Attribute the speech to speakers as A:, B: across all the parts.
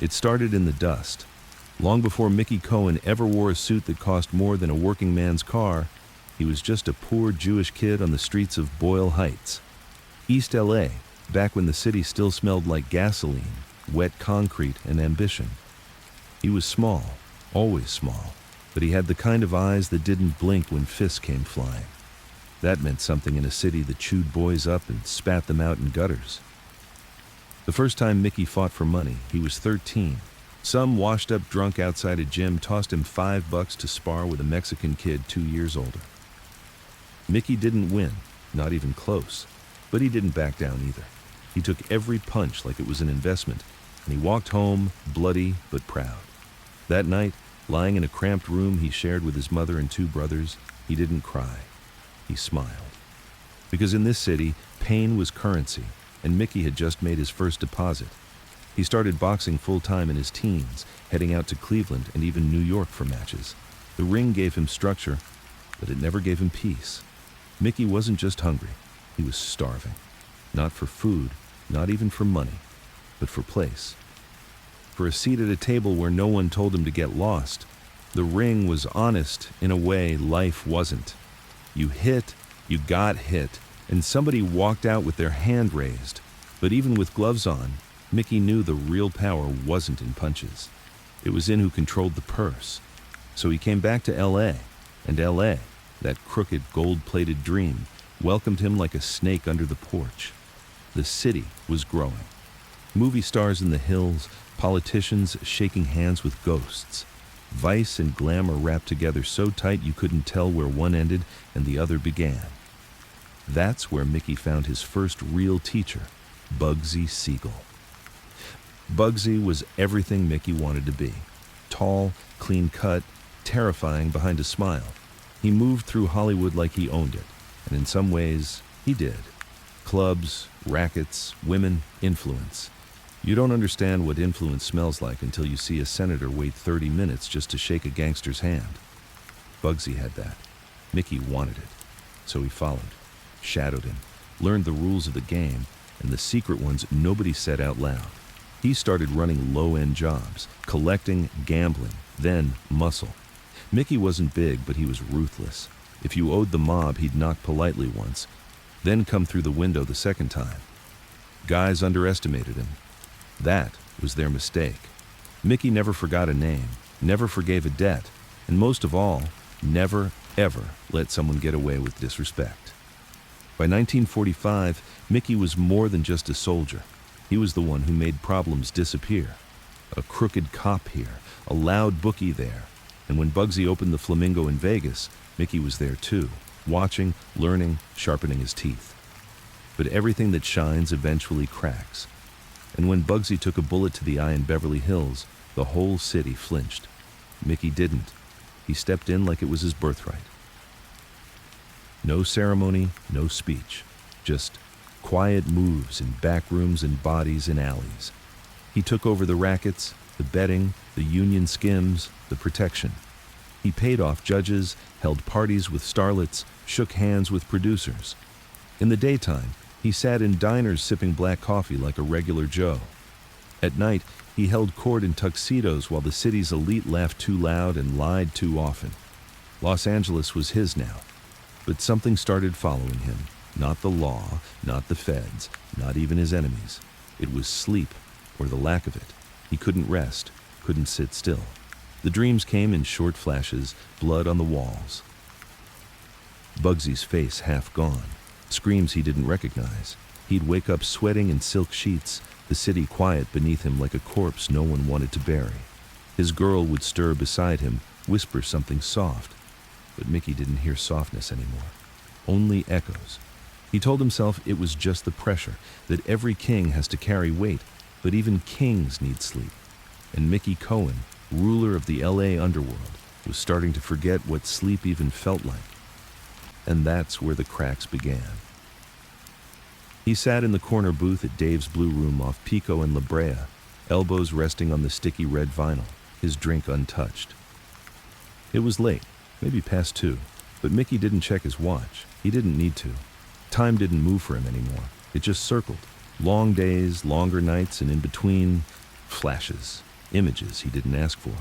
A: It started in the dust. Long before Mickey Cohen ever wore a suit that cost more than a working man's car, he was just a poor Jewish kid on the streets of Boyle Heights, East LA, back when the city still smelled like gasoline, wet concrete, and ambition. He was small, always small, but he had the kind of eyes that didn't blink when fists came flying. That meant something in a city that chewed boys up and spat them out in gutters. The first time Mickey fought for money, he was 13. Some washed-up drunk outside a gym tossed him $5 to spar with a Mexican kid 2 years older. Mickey didn't win, not even close, but he didn't back down either. He took every punch like it was an investment, and he walked home bloody but proud. That night, lying in a cramped room he shared with his mother and 2 brothers, he didn't cry. He smiled. Because in this city, pain was currency, and Mickey had just made his first deposit. He started boxing full-time in his teens, heading out to Cleveland and even New York for matches. The ring gave him structure, but it never gave him peace. Mickey wasn't just hungry, he was starving. Not for food, not even for money, but for place. For a seat at a table where no one told him to get lost. The ring was honest in a way life wasn't. You hit, you got hit, and somebody walked out with their hand raised. But even with gloves on, Mickey knew the real power wasn't in punches. It was in who controlled the purse. So he came back to LA, and LA, that crooked gold-plated dream, welcomed him like a snake under the porch. The city was growing. Movie stars in the hills, politicians shaking hands with ghosts. Vice and glamour wrapped together so tight you couldn't tell where one ended and the other began. That's where Mickey found his first real teacher, Bugsy Siegel. Bugsy was everything Mickey wanted to be. Tall, clean-cut, terrifying behind a smile. He moved through Hollywood like he owned it, and in some ways, he did. Clubs, rackets, women, influence. You don't understand what influence smells like until you see a senator wait 30 minutes just to shake a gangster's hand. Bugsy had that. Mickey wanted it. So he followed, shadowed him, learned the rules of the game, and the secret ones nobody said out loud. He started running low-end jobs, collecting, gambling, then muscle. Mickey wasn't big, but he was ruthless. If you owed the mob, he'd knock politely once, then come through the window the second time. Guys underestimated him. That was their mistake. Mickey never forgot a name, never forgave a debt, and most of all, never, ever let someone get away with disrespect. By 1945, Mickey was more than just a soldier. He was the one who made problems disappear. A crooked cop here, a loud bookie there, and when Bugsy opened the Flamingo in Vegas, Mickey was there too, watching, learning, sharpening his teeth. But everything that shines eventually cracks. And when Bugsy took a bullet to the eye in Beverly Hills, the whole city flinched. Mickey didn't. He stepped in like it was his birthright. No ceremony, no speech, just quiet moves in back rooms and bodies in alleys. He took over the rackets, the betting, the union skims, the protection. He paid off judges, held parties with starlets, shook hands with producers. In the daytime, he sat in diners sipping black coffee like a regular Joe. At night, he held court in tuxedos while the city's elite laughed too loud and lied too often. Los Angeles was his now, but something started following him. Not the law, not the feds, not even his enemies. It was sleep, or the lack of it. He couldn't rest, couldn't sit still. The dreams came in short flashes, blood on the walls. Bugsy's face half gone, screams he didn't recognize. He'd wake up sweating in silk sheets, the city quiet beneath him like a corpse no one wanted to bury. His girl would stir beside him, whisper something soft. But Mickey didn't hear softness anymore, only echoes. He told himself it was just the pressure, that every king has to carry weight, but even kings need sleep. And Mickey Cohen, ruler of the LA underworld, was starting to forget what sleep even felt like. And that's where the cracks began. He sat in the corner booth at Dave's Blue Room off Pico and La Brea, elbows resting on the sticky red vinyl, his drink untouched. It was late, maybe past 2, but Mickey didn't check his watch. He didn't need to. Time didn't move for him anymore. It just circled. Long days, longer nights, and in between, Flashes, images he didn't ask for.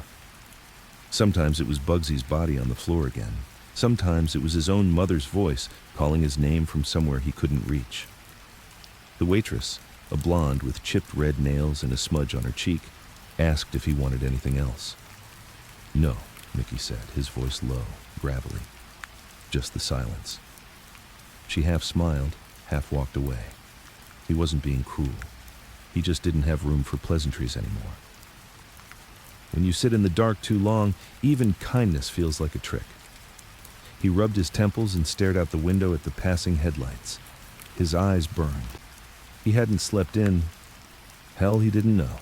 A: Sometimes it was Bugsy's body on the floor again. Sometimes it was his own mother's voice calling his name from somewhere he couldn't reach. The waitress, a blonde with chipped red nails and a smudge on her cheek, asked if he wanted anything else. "No," Mickey said, his voice low, gravelly. Just the silence. She half smiled, half walked away. He wasn't being cruel. He just didn't have room for pleasantries anymore. When you sit in the dark too long, even kindness feels like a trick. He rubbed his temples and stared out the window at the passing headlights. His eyes burned. He hadn't slept in... hell, he didn't know.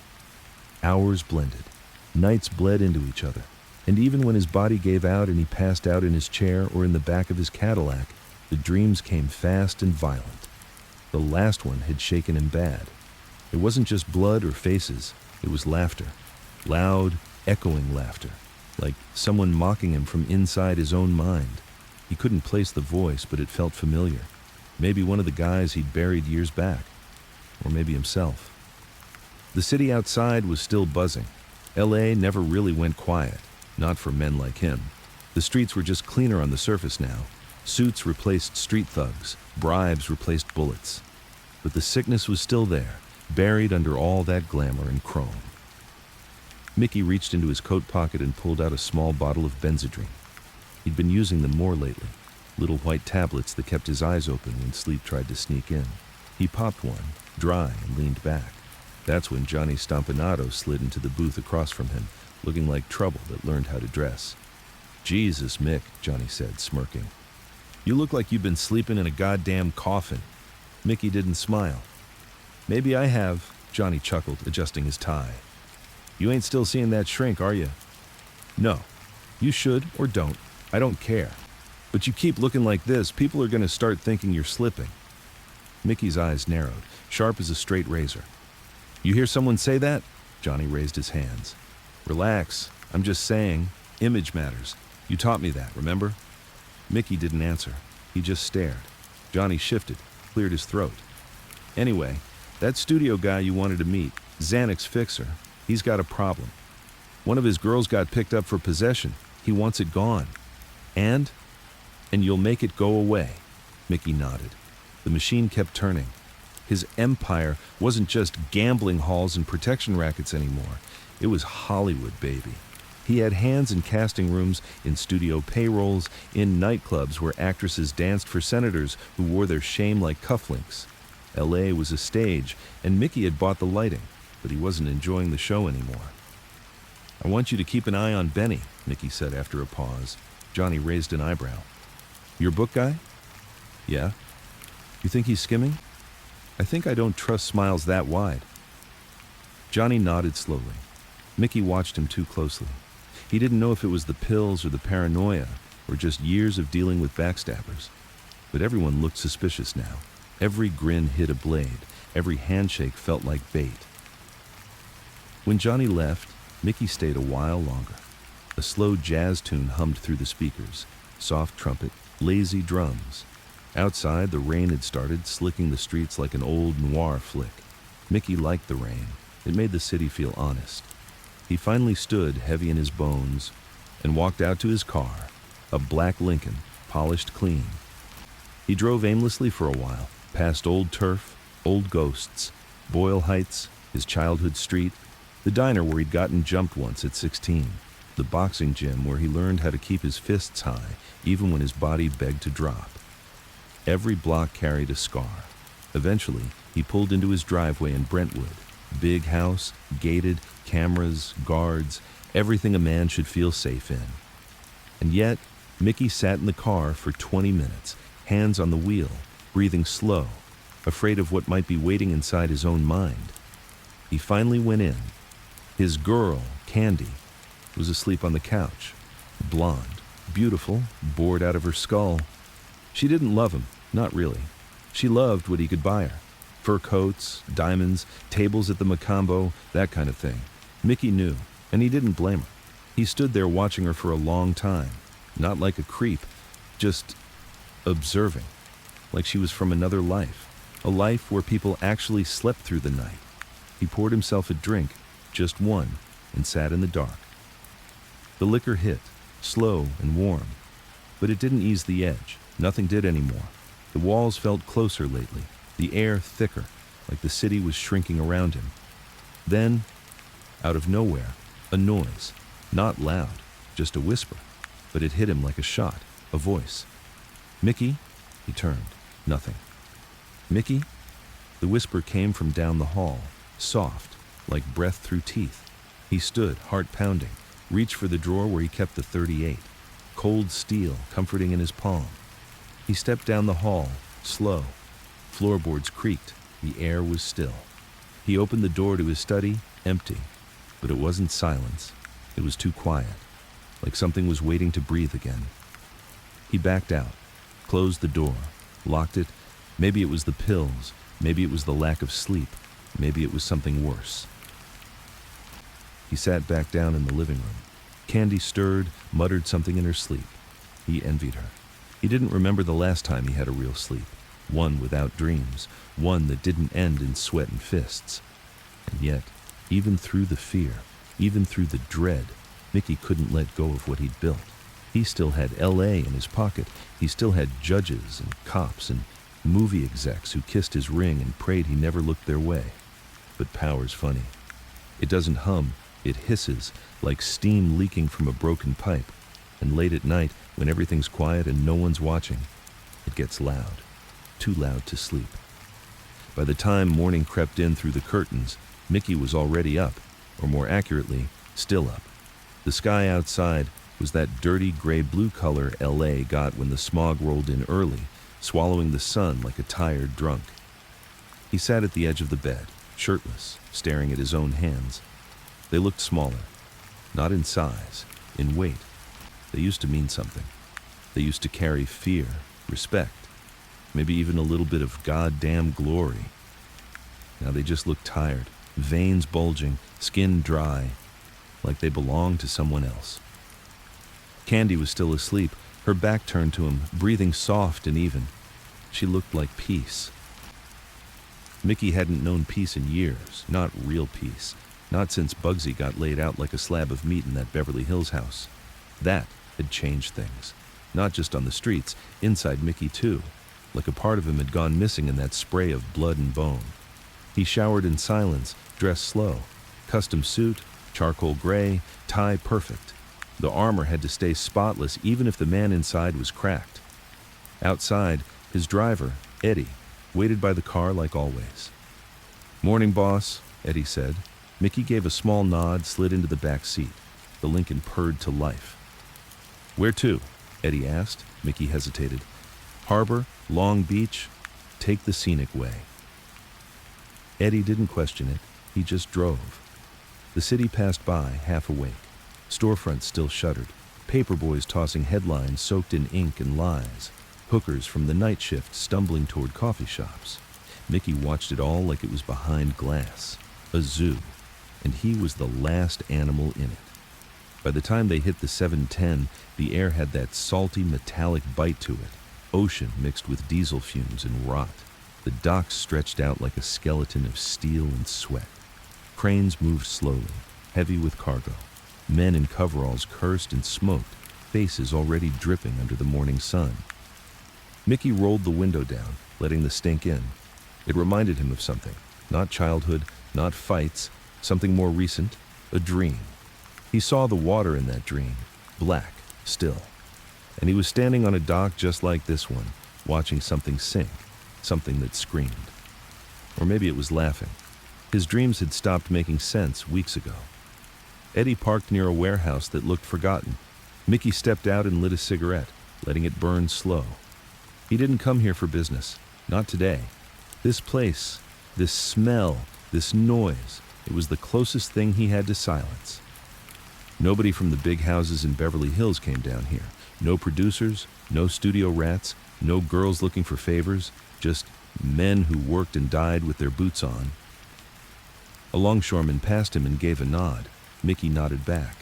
A: Hours blended. Nights bled into each other. And even when his body gave out and he passed out in his chair or in the back of his Cadillac, the dreams came fast and violent. The last one had shaken him bad. It wasn't just blood or faces, it was laughter. Loud, echoing laughter, like someone mocking him from inside his own mind. He couldn't place the voice, but it felt familiar. Maybe one of the guys he'd buried years back. Or maybe himself. The city outside was still buzzing. LA never really went quiet, not for men like him. The streets were just cleaner on the surface now. Suits replaced street thugs, bribes replaced bullets. But the sickness was still there, buried under all that glamour and chrome. Mickey reached into his coat pocket and pulled out a small bottle of Benzedrine. He'd been using them more lately, little white tablets that kept his eyes open when sleep tried to sneak in. He popped one, dry, and leaned back. That's when Johnny Stompanato slid into the booth across from him, looking like trouble that learned how to dress. "Jesus, Mick," Johnny said, smirking. "You look like you've been sleeping in a goddamn coffin." Mickey didn't smile. "Maybe I have," Johnny chuckled, adjusting his tie. "You ain't still seeing that shrink, are you?" "No. You should or don't. I don't care. But you keep looking like this, people are going to start thinking you're slipping." Mickey's eyes narrowed, sharp as a straight razor. "You hear someone say that?" Johnny raised his hands. "Relax. I'm just saying, image matters. You taught me that, remember?" Mickey didn't answer. He just stared. Johnny shifted, cleared his throat. "Anyway, that studio guy you wanted to meet, Xanax Fixer, he's got a problem. One of his girls got picked up for possession. He wants it gone. And you'll make it go away." Mickey nodded. The machine kept turning. His empire wasn't just gambling halls and protection rackets anymore. It was Hollywood, baby. He had hands in casting rooms, in studio payrolls, in nightclubs where actresses danced for senators who wore their shame like cufflinks. LA was a stage, and Mickey had bought the lighting, but he wasn't enjoying the show anymore. "I want you to keep an eye on Benny," Mickey said after a pause. Johnny raised an eyebrow. "Your book guy?" "Yeah." "You think he's skimming?" "I think I don't trust smiles that wide." Johnny nodded slowly. Mickey watched him too closely. He didn't know if it was the pills or the paranoia, or just years of dealing with backstabbers. But everyone looked suspicious now. Every grin hid a blade. Every handshake felt like bait. When Johnny left, Mickey stayed a while longer. A slow jazz tune hummed through the speakers. Soft trumpet, lazy drums. Outside, the rain had started, slicking the streets like an old noir flick. Mickey liked the rain. It made the city feel honest. He finally stood, heavy in his bones, and walked out to his car, a black Lincoln, polished clean. He drove aimlessly for a while, past old turf, old ghosts, Boyle Heights, his childhood street, the diner where he'd gotten jumped once at 16, the boxing gym where he learned how to keep his fists high, even when his body begged to drop. Every block carried a scar. Eventually, he pulled into his driveway in Brentwood. Big house, gated, cameras, guards, everything a man should feel safe in. And yet, Mickey sat in the car for 20 minutes, hands on the wheel, breathing slow, afraid of what might be waiting inside his own mind. He finally went in. His girl, Candy, was asleep on the couch. Blonde, beautiful, bored out of her skull. She didn't love him, not really. She loved what he could buy her. Fur coats, diamonds, tables at the Macambo, that kind of thing. Mickey knew, and he didn't blame her. He stood there watching her for a long time, not like a creep, just observing, like she was from another life, a life where people actually slept through the night. He poured himself a drink, just one, and sat in the dark. The liquor hit, slow and warm, but it didn't ease the edge. Nothing did anymore. The walls felt closer lately, the air thicker, like the city was shrinking around him. Then, out of nowhere, a noise, not loud, just a whisper, but it hit him like a shot, a voice. "Mickey?" He turned. Nothing. "Mickey?" The whisper came from down the hall, soft, like breath through teeth. He stood, heart pounding, reached for the drawer where he kept the .38, cold steel comforting in his palm. He stepped down the hall, slow. Floorboards creaked, the air was still. He opened the door to his study, empty, but it wasn't silence. It was too quiet, like something was waiting to breathe again. He backed out, closed the door, locked it. Maybe it was the pills, maybe it was the lack of sleep, maybe it was something worse. He sat back down in the living room. Candy stirred, muttered something in her sleep. He envied her. He didn't remember the last time he had a real sleep, one without dreams, one that didn't end in sweat and fists. And yet, even through the fear, even through the dread, Mickey couldn't let go of what he'd built. He still had LA in his pocket. He still had judges and cops and movie execs who kissed his ring and prayed he never looked their way. But power's funny. It doesn't hum, it hisses, like steam leaking from a broken pipe. And late at night, when everything's quiet and no one's watching, it gets loud, too loud to sleep. By the time morning crept in through the curtains, Mickey was already up, or more accurately, still up. The sky outside was that dirty gray-blue color LA got when the smog rolled in early, swallowing the sun like a tired drunk. He sat at the edge of the bed, shirtless, staring at his own hands. They looked smaller, not in size, in weight. They used to mean something. They used to carry fear, respect, maybe even a little bit of goddamn glory. Now they just looked tired, veins bulging, skin dry, like they belonged to someone else. Candy was still asleep, her back turned to him, breathing soft and even. She looked like peace. Mickey hadn't known peace in years, not real peace, not since Bugsy got laid out like a slab of meat in that Beverly Hills house. That had changed things, not just on the streets, inside Mickey too, like a part of him had gone missing in that spray of blood and bone. He showered in silence, dressed slow, custom suit, charcoal gray, tie perfect. The armor had to stay spotless even if the man inside was cracked. Outside, his driver, Eddie, waited by the car like always. "Morning, boss," Eddie said. Mickey gave a small nod, slid into the back seat. The Lincoln purred to life. "Where to?" Eddie asked. Mickey hesitated. "Harbor, Long Beach, take the scenic way." Eddie didn't question it. He just drove. The city passed by, half awake. Storefronts still shuttered. Paperboys tossing headlines soaked in ink and lies. Hookers from the night shift stumbling toward coffee shops. Mickey watched it all like it was behind glass. A zoo. And he was the last animal in it. By the time they hit the 710, the air had that salty, metallic bite to it. Ocean mixed with diesel fumes and rot. The docks stretched out like a skeleton of steel and sweat. Cranes moved slowly, heavy with cargo. Men in coveralls cursed and smoked, faces already dripping under the morning sun. Mickey rolled the window down, letting the stink in. It reminded him of something. Not childhood, not fights, something more recent, a dream. He saw the water in that dream, black, still. And he was standing on a dock just like this one, watching something sink, something that screamed. Or maybe it was laughing. His dreams had stopped making sense weeks ago. Eddie parked near a warehouse that looked forgotten. Mickey stepped out and lit a cigarette, letting it burn slow. He didn't come here for business, not today. This place, this smell, this noise, it was the closest thing he had to silence. Nobody from the big houses in Beverly Hills came down here. No producers, no studio rats, no girls looking for favors, just men who worked and died with their boots on. A longshoreman passed him and gave a nod. Mickey nodded back.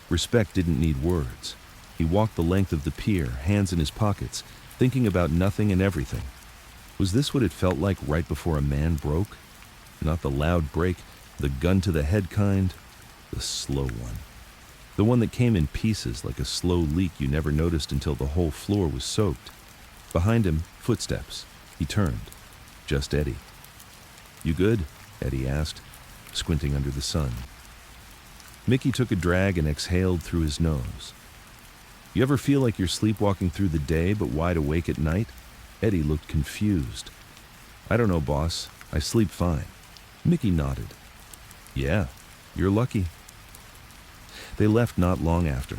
A: Respect didn't need words. He walked the length of the pier, hands in his pockets, thinking about nothing and everything. Was this what it felt like right before a man broke? Not the loud break, The gun to the head kind, the slow one. The one that came in pieces like a slow leak you never noticed until the whole floor was soaked. Behind him, footsteps. He turned. Just Eddie. "You good?" Eddie asked, squinting under the sun. Mickey took a drag and exhaled through his nose. "You ever feel like you're sleepwalking through the day but wide awake at night?" Eddie looked confused. "I don't know, boss. I sleep fine." Mickey nodded. "Yeah, you're lucky." They left not long after.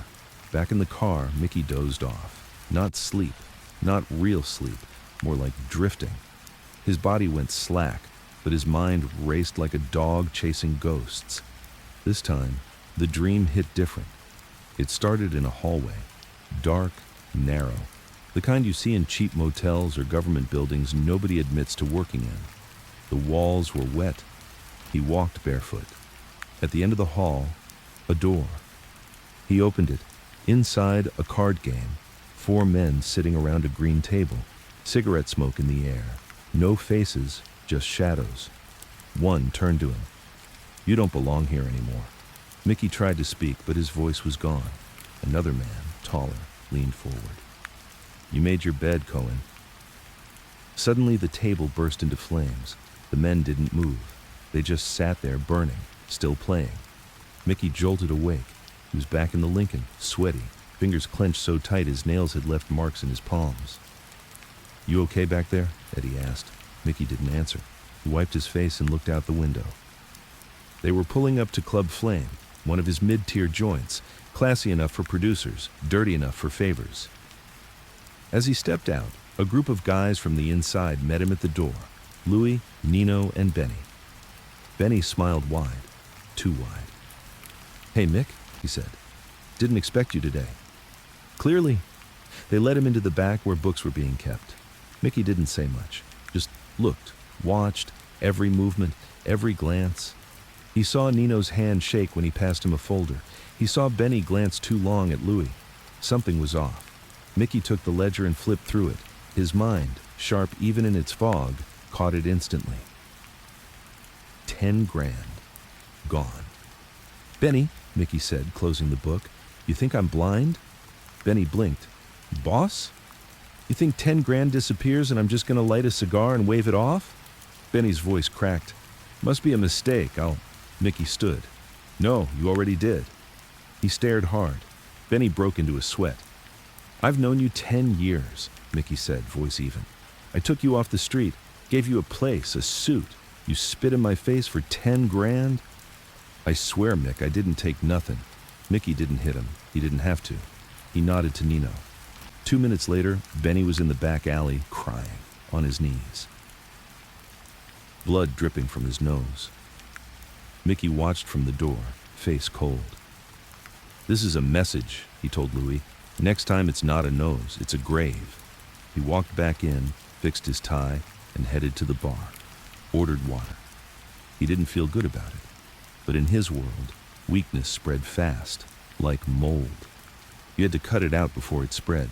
A: Back in the car, Mickey dozed off. Not sleep, not real sleep, more like drifting. His body went slack, but his mind raced like a dog chasing ghosts. This time, the dream hit different. It started in a hallway, dark, narrow, the kind you see in cheap motels or government buildings nobody admits to working in. The walls were wet. He walked barefoot. At the end of the hall, a door. He opened it. Inside, a card game. 4 men sitting around a green table. Cigarette smoke in the air. No faces, just shadows. One turned to him. "You don't belong here anymore." Mickey tried to speak, but his voice was gone. Another man, taller, leaned forward. "You made your bed, Cohen." Suddenly, the table burst into flames. The men didn't move. They just sat there burning, still playing. Mickey jolted awake. He was back in the Lincoln, sweaty, fingers clenched so tight his nails had left marks in his palms. "You okay back there?" Eddie asked. Mickey didn't answer. He wiped his face and looked out the window. They were pulling up to Club Flame, one of his mid-tier joints, classy enough for producers, dirty enough for favors. As he stepped out, a group of guys from the inside met him at the door. Louie, Nino, and Benny. Benny smiled wide, too wide. "Hey, Mick," he said. "Didn't expect you today." "Clearly." They led him into the back where books were being kept. Mickey didn't say much, just looked, watched, every movement, every glance. He saw Nino's hand shake when he passed him a folder. He saw Benny glance too long at Louie. Something was off. Mickey took the ledger and flipped through it. His mind, sharp even in its fog, caught it instantly. 10 grand. Gone. "Benny," Mickey said, closing the book, "you think I'm blind?" Benny blinked. "Boss? You think 10 grand disappears and I'm just gonna light a cigar and wave it off?" Benny's voice cracked. "Must be a mistake, Mickey stood. "No, you already did." He stared hard. Benny broke into a sweat. "I've known you 10 years, Mickey said, voice even. "I took you off the street, gave you a place, a suit. You spit in my face for 10 grand? "I swear, Mick, I didn't take nothing." Mickey didn't hit him. He didn't have to. He nodded to Nino. 2 minutes later, Benny was in the back alley, crying, on his knees. Blood dripping from his nose. Mickey watched from the door, face cold. "This is a message," he told Louie. "Next time it's not a nose, it's a grave." He walked back in, fixed his tie, and headed to the bar. Ordered water. He didn't feel good about it. But in his world, weakness spread fast, like mold. You had to cut it out before it spread.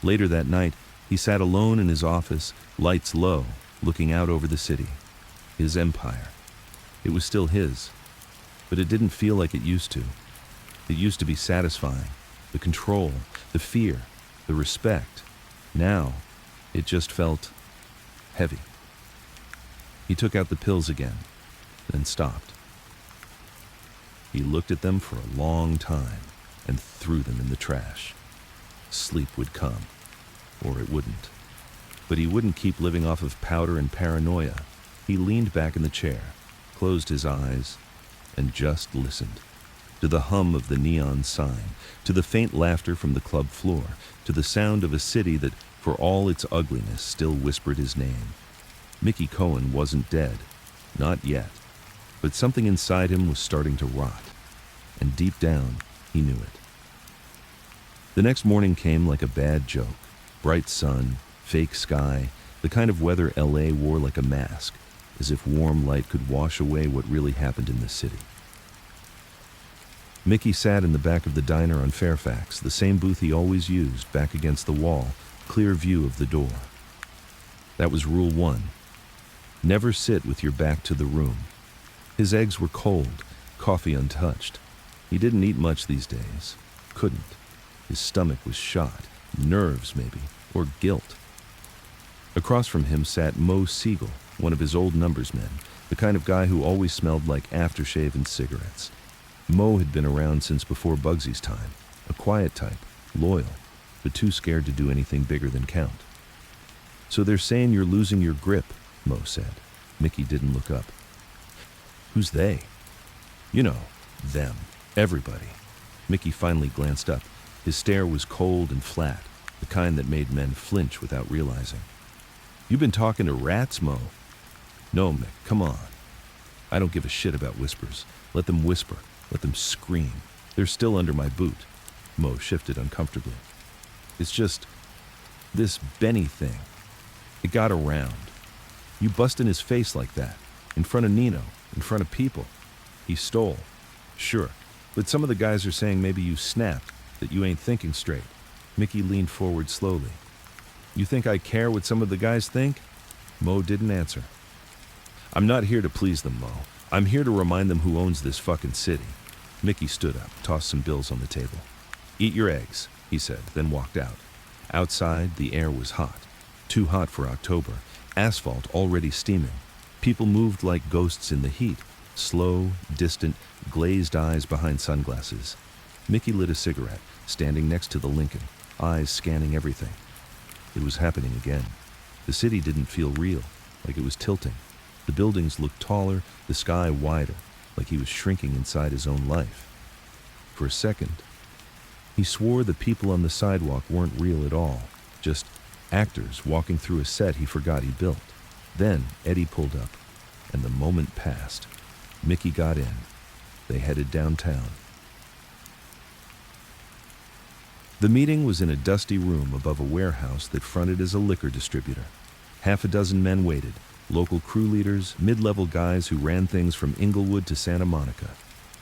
A: Later that night, he sat alone in his office, lights low, looking out over the city. His empire. It was still his, but it didn't feel like it used to. It used to be satisfying. The control, the fear, the respect. Now, it just felt heavy. He took out the pills again, then stopped. He looked at them for a long time and threw them in the trash. Sleep would come, or it wouldn't. But he wouldn't keep living off of powder and paranoia. He leaned back in the chair, closed his eyes, and just listened. To the hum of the neon sign, to the faint laughter from the club floor, to the sound of a city that, for all its ugliness, still whispered his name. Mickey Cohen wasn't dead, not yet, but something inside him was starting to rot, and deep down, he knew it. The next morning came like a bad joke. Bright sun, fake sky, the kind of weather LA wore like a mask, as if warm light could wash away what really happened in the city. Mickey sat in the back of the diner on Fairfax, the same booth he always used, back against the wall, clear view of the door. That was rule 1. Never sit with your back to the room. His eggs were cold, coffee untouched. He didn't eat much these days. Couldn't. His stomach was shot. Nerves, maybe. Or guilt. Across from him sat Mo Siegel, one of his old numbers men, the kind of guy who always smelled like aftershave and cigarettes. Mo had been around since before Bugsy's time. A quiet type, loyal, but too scared to do anything bigger than count. "So they're saying you're losing your grip," Mo said. Mickey didn't look up. "Who's they?" "You know, them. Everybody." Mickey finally glanced up. His stare was cold and flat, the kind that made men flinch without realizing. "You been talking to rats, Mo?" "No, Mick, come on. I don't give a shit about whispers. Let them whisper. Let them scream. They're still under my boot." Mo shifted uncomfortably. "It's just this Benny thing. It got around. You bust in his face like that, in front of Nino, in front of people. He stole. Sure, but some of the guys are saying maybe you snapped, that you ain't thinking straight." Mickey leaned forward slowly. "You think I care what some of the guys think?" Mo didn't answer. "I'm not here to please them, Mo. I'm here to remind them who owns this fucking city." Mickey stood up, tossed some bills on the table. "Eat your eggs," he said, then walked out. Outside, the air was hot. Too hot for October. Asphalt already steaming. People moved like ghosts in the heat. Slow, distant, glazed eyes behind sunglasses. Mickey lit a cigarette, standing next to the Lincoln, eyes scanning everything. It was happening again. The city didn't feel real, like it was tilting. The buildings looked taller, the sky wider, like he was shrinking inside his own life. For a second, he swore the people on the sidewalk weren't real at all, just actors walking through a set he forgot he built. Then Eddie pulled up, and the moment passed. Mickey got in. They headed downtown. The meeting was in a dusty room above a warehouse that fronted as a liquor distributor. Half a dozen men waited, local crew leaders, mid-level guys who ran things from Inglewood to Santa Monica.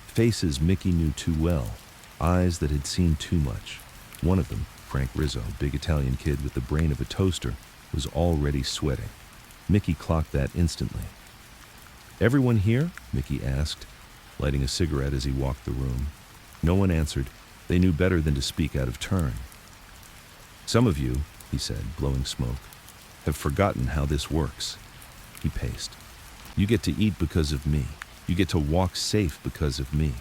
A: Faces Mickey knew too well, eyes that had seen too much. One of them, Frank Rizzo, big Italian kid with the brain of a toaster, was already sweating. Mickey clocked that instantly. "Everyone here?" Mickey asked, lighting a cigarette as he walked the room. No one answered. They knew better than to speak out of turn. "Some of you," he said, blowing smoke, "have forgotten how this works." He paced. "You get to eat because of me. You get to walk safe because of me.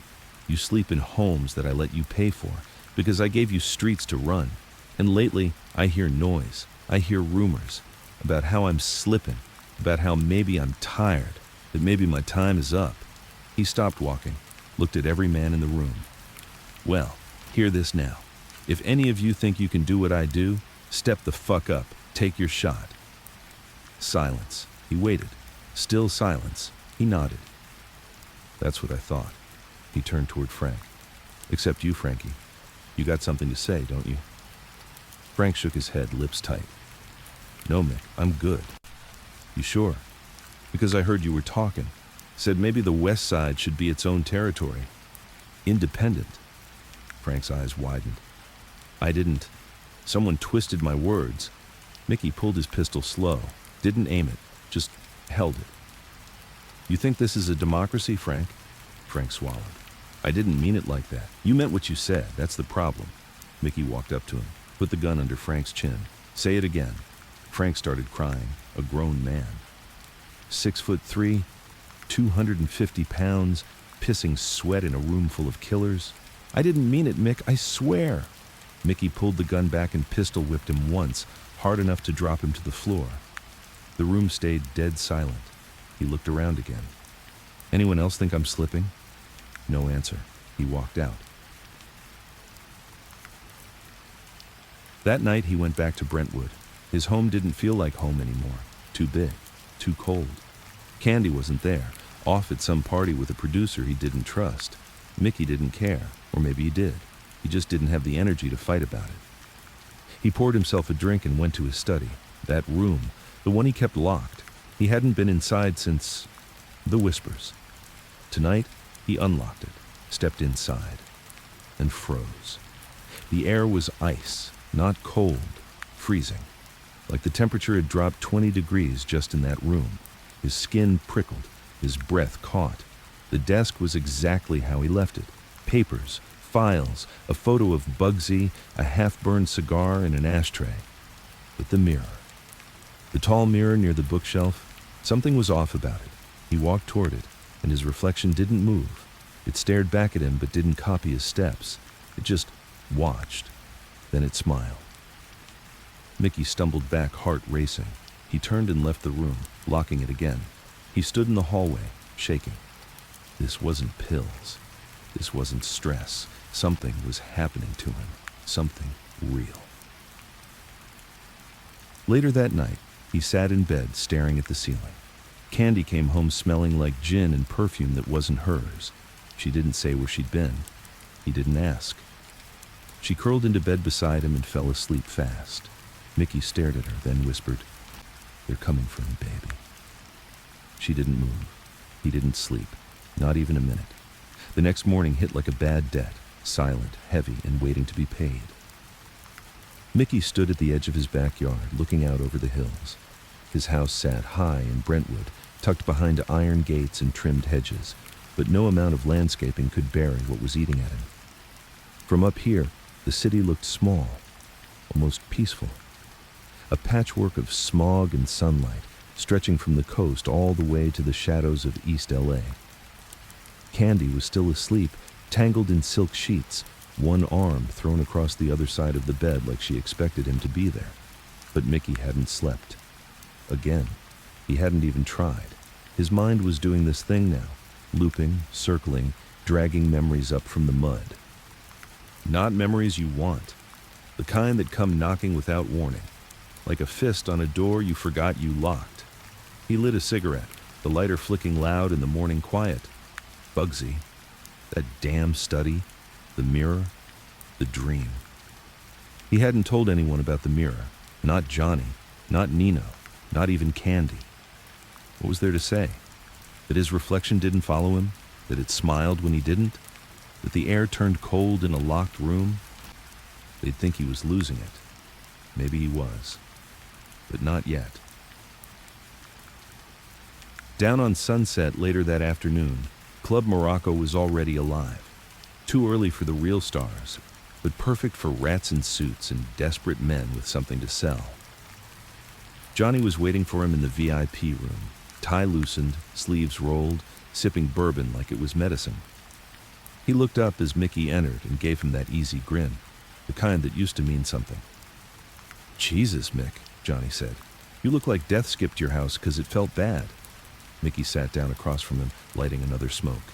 A: You sleep in homes that I let you pay for, because I gave you streets to run. And lately, I hear noise. I hear rumors about how I'm slipping, about how maybe I'm tired, that maybe my time is up." He stopped walking, looked at every man in the room. "Well, hear this now. If any of you think you can do what I do, step the fuck up. Take your shot." Silence. He waited. Still silence. He nodded. "That's what I thought." He turned toward Frank. "Except you, Frankie. You got something to say, don't you?" Frank shook his head, lips tight. "No, Mick, I'm good." "You sure?" "Because I heard you were talking. Said maybe the West Side should be its own territory. Independent." Frank's eyes widened. "I didn't. Someone twisted my words." Mickey pulled his pistol slow, didn't aim it, just held it. "You think this is a democracy, Frank?" Frank swallowed. "I didn't mean it like that. You meant what you said, that's the problem." Mickey walked up to him, put the gun under Frank's chin. "Say it again." Frank started crying, a grown man. 6'3", 250 pounds, pissing sweat in a room full of killers. "I didn't mean it, Mick, I swear." Mickey pulled the gun back and pistol whipped him once, hard enough to drop him to the floor. The room stayed dead silent. He looked around again. "Anyone else think I'm slipping?" No answer. He walked out. That night he went back to Brentwood. His home didn't feel like home anymore. Too big. Too cold. Candy wasn't there, off at some party with a producer he didn't trust. Mickey didn't care, or maybe he did. He just didn't have the energy to fight about it. He poured himself a drink and went to his study. That room, the one he kept locked. He hadn't been inside since the whispers. Tonight, he unlocked it, stepped inside, and froze. The air was ice, not cold, freezing. Like the temperature had dropped 20 degrees just in that room. His skin prickled, his breath caught. The desk was exactly how he left it. Papers, files, a photo of Bugsy, a half-burned cigar, and an ashtray. But the mirror. The tall mirror near the bookshelf, something was off about it. He walked toward it, and his reflection didn't move. It stared back at him but didn't copy his steps. It just watched. Then it smiled. Mickey stumbled back, heart racing. He turned and left the room, locking it again. He stood in the hallway, shaking. This wasn't pills. This wasn't stress. Something was happening to him. Something real. Later that night, he sat in bed, staring at the ceiling. Candy came home smelling like gin and perfume that wasn't hers. She didn't say where she'd been. He didn't ask. She curled into bed beside him and fell asleep fast. Mickey stared at her, then whispered, "They're coming for me, baby." She didn't move. He didn't sleep, not even a minute. The next morning hit like a bad debt, silent, heavy, and waiting to be paid. Mickey stood at the edge of his backyard, looking out over the hills. His house sat high in Brentwood, tucked behind iron gates and trimmed hedges, but no amount of landscaping could bury what was eating at him. From up here, the city looked small, almost peaceful. A patchwork of smog and sunlight, stretching from the coast all the way to the shadows of East LA. Candy was still asleep, tangled in silk sheets, one arm thrown across the other side of the bed like she expected him to be there. But Mickey hadn't slept. Again, he hadn't even tried. His mind was doing this thing now, looping, circling, dragging memories up from the mud. Not memories you want, the kind that come knocking without warning, like a fist on a door you forgot you locked. He lit a cigarette, the lighter flicking loud in the morning quiet. Bugsy, that damn study, the mirror, the dream. He hadn't told anyone about the mirror, not Johnny, not Nino, not even Candy. What was there to say? That his reflection didn't follow him? That it smiled when he didn't? That the air turned cold in a locked room? They'd think he was losing it. Maybe he was. But not yet. Down on Sunset later that afternoon, Club Morocco was already alive. Too early for the real stars, but perfect for rats in suits and desperate men with something to sell. Johnny was waiting for him in the VIP room, tie loosened, sleeves rolled, sipping bourbon like it was medicine. He looked up as Mickey entered and gave him that easy grin, the kind that used to mean something. "Jesus, Mick," Johnny said. "You look like death skipped your house 'cause it felt bad." Mickey sat down across from him, lighting another smoke.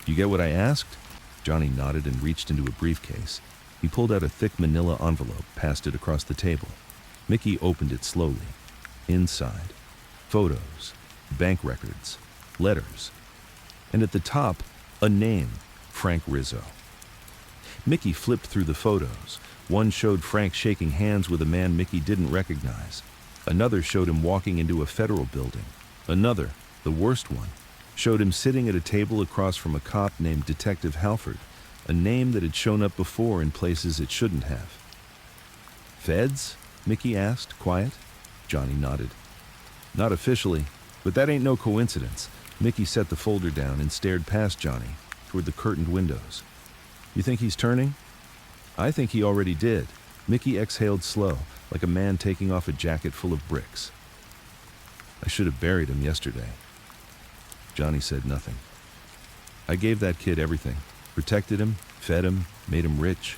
A: "You get what I asked?" Johnny nodded and reached into a briefcase. He pulled out a thick manila envelope, passed it across the table. Mickey opened it slowly. Inside, photos, bank records, letters, and at the top, a name, Frank Rizzo. Mickey flipped through the photos. One showed Frank shaking hands with a man Mickey didn't recognize. Another showed him walking into a federal building. Another, the worst one, showed him sitting at a table across from a cop named Detective Halford, a name that had shown up before in places it shouldn't have. "Feds?" Mickey asked, quiet. Johnny nodded. "Not officially, but that ain't no coincidence." Mickey set the folder down and stared past Johnny, toward the curtained windows. "You think he's turning?" "I think he already did." Mickey exhaled slow, like a man taking off a jacket full of bricks. "I should have buried him yesterday." Johnny said nothing. "I gave that kid everything. Protected him, fed him, made him rich.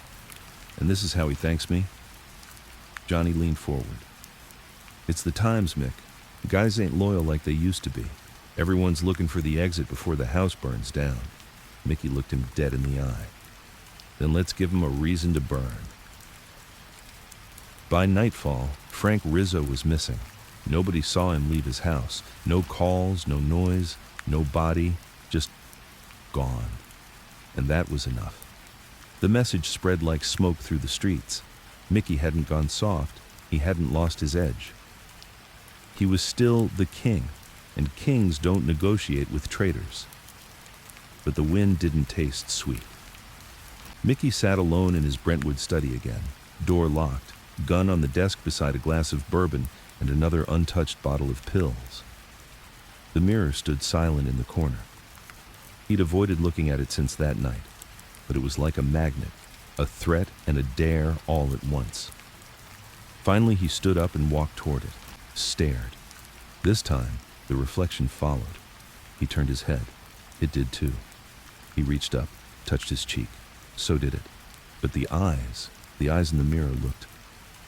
A: And this is how he thanks me?" Johnny leaned forward. "It's the times, Mick. Guys ain't loyal like they used to be. Everyone's looking for the exit before the house burns down." Mickey looked him dead in the eye. "Then let's give him a reason to burn." By nightfall, Frank Rizzo was missing. Nobody saw him leave his house. No calls, no noise, no body, just gone. And that was enough. The message spread like smoke through the streets. Mickey hadn't gone soft. He hadn't lost his edge. He was still the king, and kings don't negotiate with traitors. But the wind didn't taste sweet. Mickey sat alone in his Brentwood study again, door locked, gun on the desk beside a glass of bourbon and another untouched bottle of pills. The mirror stood silent in the corner. He'd avoided looking at it since that night, but it was like a magnet, a threat and a dare all at once. Finally, he stood up and walked toward it, stared. This time, the reflection followed. He turned his head. It did too. He reached up, touched his cheek. So did it. But the eyes in the mirror looked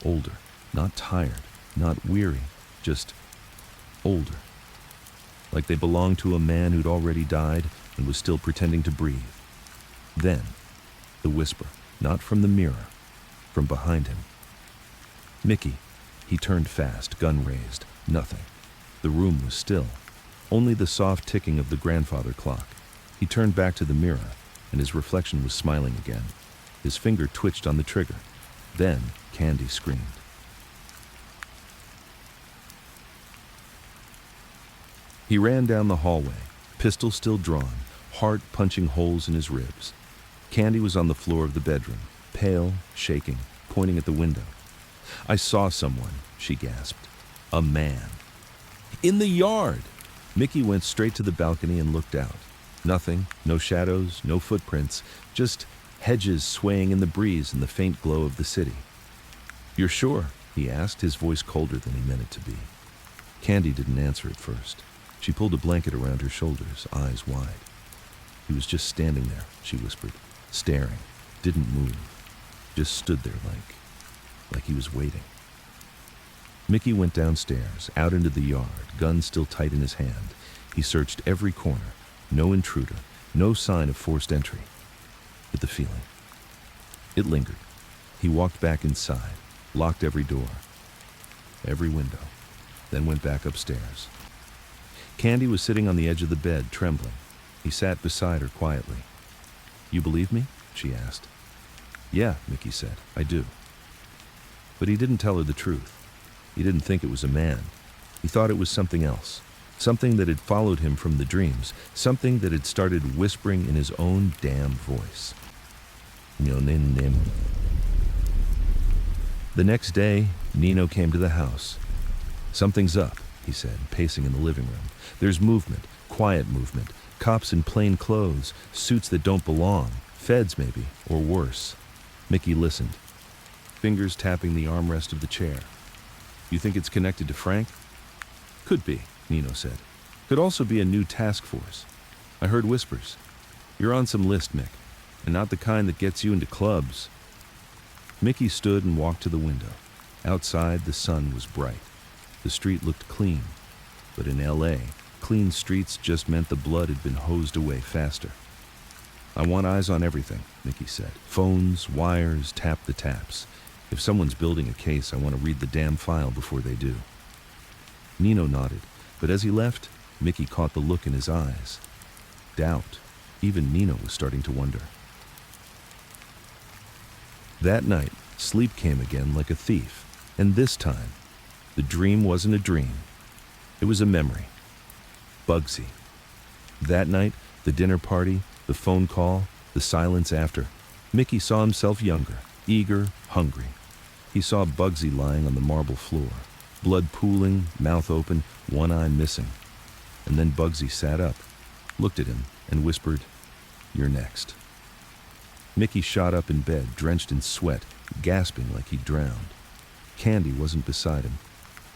A: older, not tired, not weary, just older. Like they belonged to a man who'd already died and was still pretending to breathe. Then, the whisper, not from the mirror, from behind him. Mickey. He turned fast, gun raised. Nothing. The room was still. Only the soft ticking of the grandfather clock. He turned back to the mirror, and his reflection was smiling again. His finger twitched on the trigger. Then, Candy screamed. He ran down the hallway, pistol still drawn, heart punching holes in his ribs. Candy was on the floor of the bedroom, pale, shaking, pointing at the window. "I saw someone," she gasped. "A man." "In the yard!" Mickey went straight to the balcony and looked out. Nothing, no shadows, no footprints, just hedges swaying in the breeze and the faint glow of the city. "You're sure?" he asked, his voice colder than he meant it to be. Candy didn't answer at first. She pulled a blanket around her shoulders, eyes wide. "He was just standing there," she whispered, staring, didn't move, just stood there like he was waiting. Mickey went downstairs, out into the yard, gun still tight in his hand. He searched every corner. No intruder, no sign of forced entry. But the feeling, it lingered. He walked back inside, locked every door, every window, then went back upstairs. Candy was sitting on the edge of the bed, trembling. He sat beside her quietly. "You believe me?" she asked. "Yeah," Mickey said, "I do." But he didn't tell her the truth. He didn't think it was a man. He thought it was something else. Something that had followed him from the dreams. Something that had started whispering in his own damn voice. The next day, Nino came to the house. "Something's up," he said, pacing in the living room. "There's movement, quiet movement. Cops in plain clothes, suits that don't belong. Feds, maybe, or worse." Mickey listened, fingers tapping the armrest of the chair. "You think it's connected to Frank?" "Could be," Nino said. "Could also be a new task force. I heard whispers. You're on some list, Mick, and not the kind that gets you into clubs." Mickey stood and walked to the window. Outside, the sun was bright. The street looked clean. But in L.A., clean streets just meant the blood had been hosed away faster. "I want eyes on everything," Mickey said. "Phones, wires, tap the taps. If someone's building a case, I want to read the damn file before they do." Nino nodded, but as he left, Mickey caught the look in his eyes. Doubt. Even Nino was starting to wonder. That night, sleep came again like a thief, and this time, the dream wasn't a dream. It was a memory. Bugsy. That night, the dinner party, the phone call, the silence after, Mickey saw himself younger, eager, hungry. He saw Bugsy lying on the marble floor, blood pooling, mouth open, one eye missing. And then Bugsy sat up, looked at him, and whispered, "You're next." Mickey shot up in bed, drenched in sweat, gasping like he'd drowned. Candy wasn't beside him.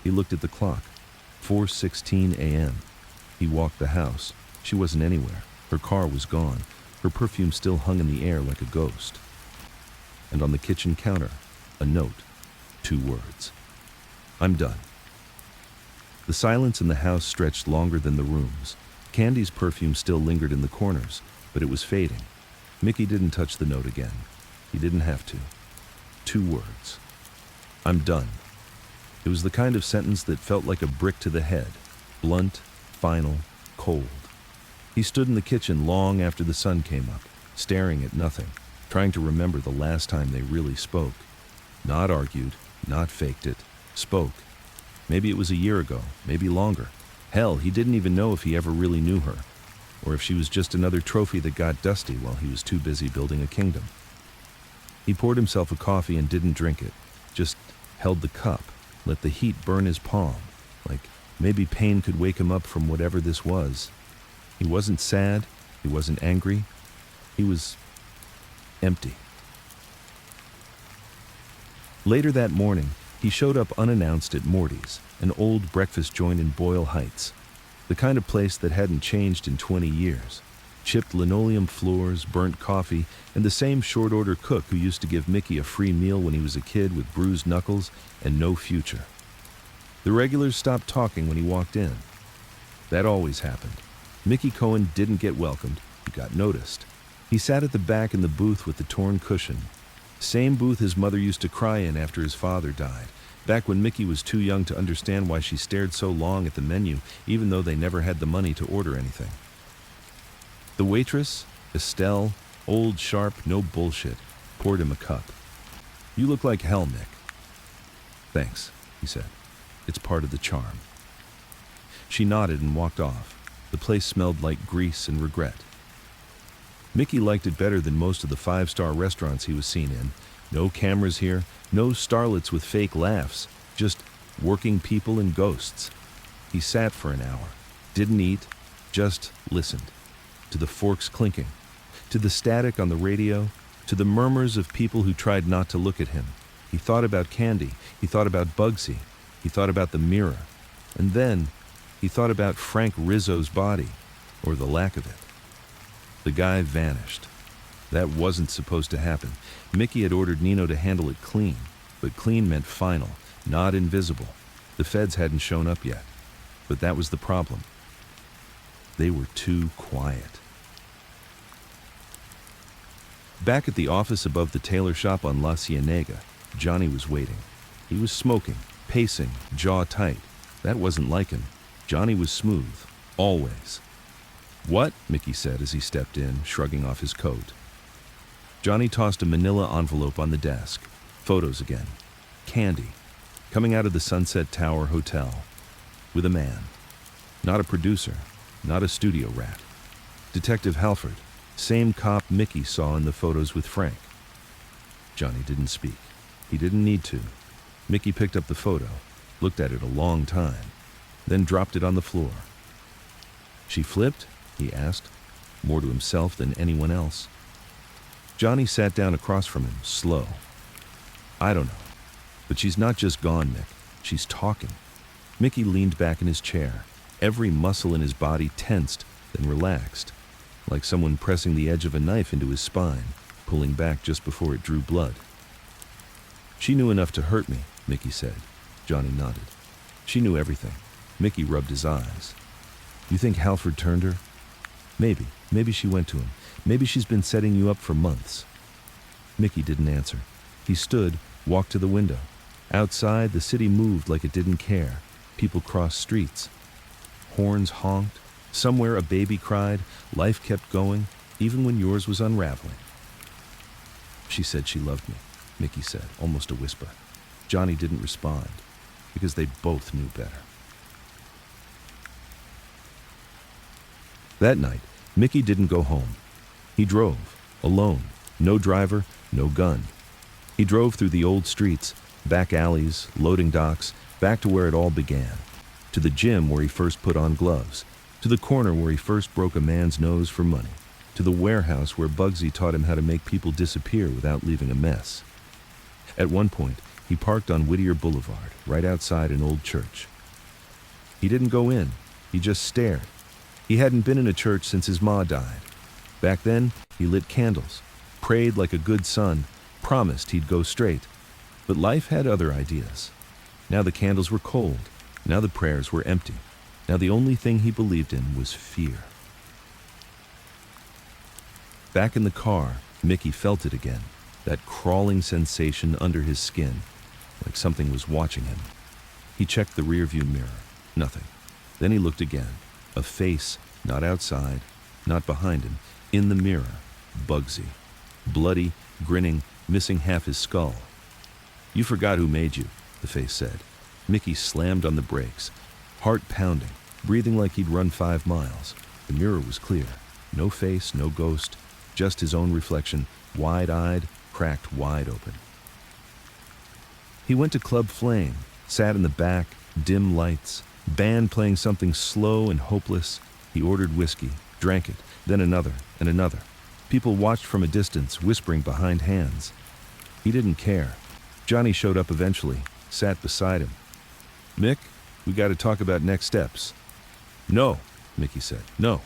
A: He looked at the clock. 4:16 a.m. He walked the house. She wasn't anywhere. Her car was gone. Her perfume still hung in the air like a ghost. And on the kitchen counter, a note. 2 words. "I'm done." The silence in the house stretched longer than the rooms. Candy's perfume still lingered in the corners, but it was fading. Mickey didn't touch the note again. He didn't have to. 2 words. "I'm done." It was the kind of sentence that felt like a brick to the head. Blunt, final, cold. He stood in the kitchen long after the sun came up, staring at nothing, trying to remember the last time they really spoke. Not argued, not faked it. Spoke. Maybe it was a year ago, maybe longer. Hell, he didn't even know if he ever really knew her, or if she was just another trophy that got dusty while he was too busy building a kingdom. He poured himself a coffee and didn't drink it, just held the cup, let the heat burn his palm, like maybe pain could wake him up from whatever this was. He wasn't sad, He wasn't angry. He was empty. Later that morning, he showed up unannounced at Morty's, an old breakfast joint in Boyle Heights, the kind of place that hadn't changed in 20 years. Chipped linoleum floors, burnt coffee, and the same short-order cook who used to give Mickey a free meal when he was a kid with bruised knuckles and no future. The regulars stopped talking when he walked in. That always happened. Mickey Cohen didn't get welcomed, he got noticed. He sat at the back in the booth with the torn cushion. Same booth his mother used to cry in after his father died, back when Mickey was too young to understand why she stared so long at the menu, even though they never had the money to order anything. The waitress, Estelle, old, sharp, no bullshit, poured him a cup. "You look like hell, Mick." "Thanks," he said. "It's part of the charm." She nodded and walked off. The place smelled like grease and regret. Mickey liked it better than most of the five-star restaurants he was seen in. No cameras here, no starlets with fake laughs, just working people and ghosts. He sat for an hour, didn't eat, just listened. To the forks clinking, to the static on the radio, to the murmurs of people who tried not to look at him. He thought about Candy, he thought about Bugsy, he thought about the mirror, and then he thought about Frank Rizzo's body, or the lack of it. The guy vanished. That wasn't supposed to happen. Mickey had ordered Nino to handle it clean, but clean meant final, not invisible. The feds hadn't shown up yet, but that was the problem. They were too quiet. Back at the office above the tailor shop on La Cienega, Johnny was waiting. He was smoking, pacing, jaw tight. That wasn't like him. Johnny was smooth, always. "What?" Mickey said as he stepped in, shrugging off his coat. Johnny tossed a manila envelope on the desk. Photos again. Candy, coming out of the Sunset Tower Hotel, with a man. Not a producer, not a studio rat. Detective Halford, same cop Mickey saw in the photos with Frank. Johnny didn't speak. He didn't need to. Mickey picked up the photo, looked at it a long time, then dropped it on the floor. "She flipped?" he asked, more to himself than anyone else. Johnny sat down across from him, slow. "I don't know. But she's not just gone, Mick. She's talking." Mickey leaned back in his chair. Every muscle in his body tensed, then relaxed, like someone pressing the edge of a knife into his spine, pulling back just before it drew blood. "She knew enough to hurt me," Mickey said. Johnny nodded. "She knew everything." Mickey rubbed his eyes. "You think Halford turned her?" "Maybe. Maybe she went to him. Maybe she's been setting you up for months." Mickey didn't answer. He stood, walked to the window. Outside, the city moved like it didn't care. People crossed streets. Horns honked. Somewhere a baby cried. Life kept going, even when yours was unraveling. "She said she loved me," Mickey said, almost a whisper. Johnny didn't respond, because they both knew better. That night, Mickey didn't go home. He drove, alone, no driver, no gun. He drove through the old streets, back alleys, loading docks, back to where it all began. To the gym where he first put on gloves. To the corner where he first broke a man's nose for money. To the warehouse where Bugsy taught him how to make people disappear without leaving a mess. At one point, he parked on Whittier Boulevard, right outside an old church. He didn't go in, he just stared. He hadn't been in a church since his ma died. Back then, he lit candles, prayed like a good son, promised he'd go straight. But life had other ideas. Now the candles were cold. Now the prayers were empty. Now the only thing he believed in was fear. Back in the car, Mickey felt it again, that crawling sensation under his skin, like something was watching him. He checked the rearview mirror. Nothing. Then he looked again. A face, not outside, not behind him, in the mirror. Bugsy. Bloody, grinning, missing half his skull. "You forgot who made you," the face said. Mickey slammed on the brakes, heart pounding, breathing like he'd run 5 miles. The mirror was clear. No face, no ghost, just his own reflection, wide-eyed, cracked wide open. He went to Club Flame, sat in the back, dim lights, band playing something slow and hopeless. He ordered whiskey, drank it, Then another and another. People watched from a distance, whispering behind hands. He didn't care. Johnny showed up eventually, sat beside him. "Mick, we got to talk about next steps." "No," Mickey said. "No.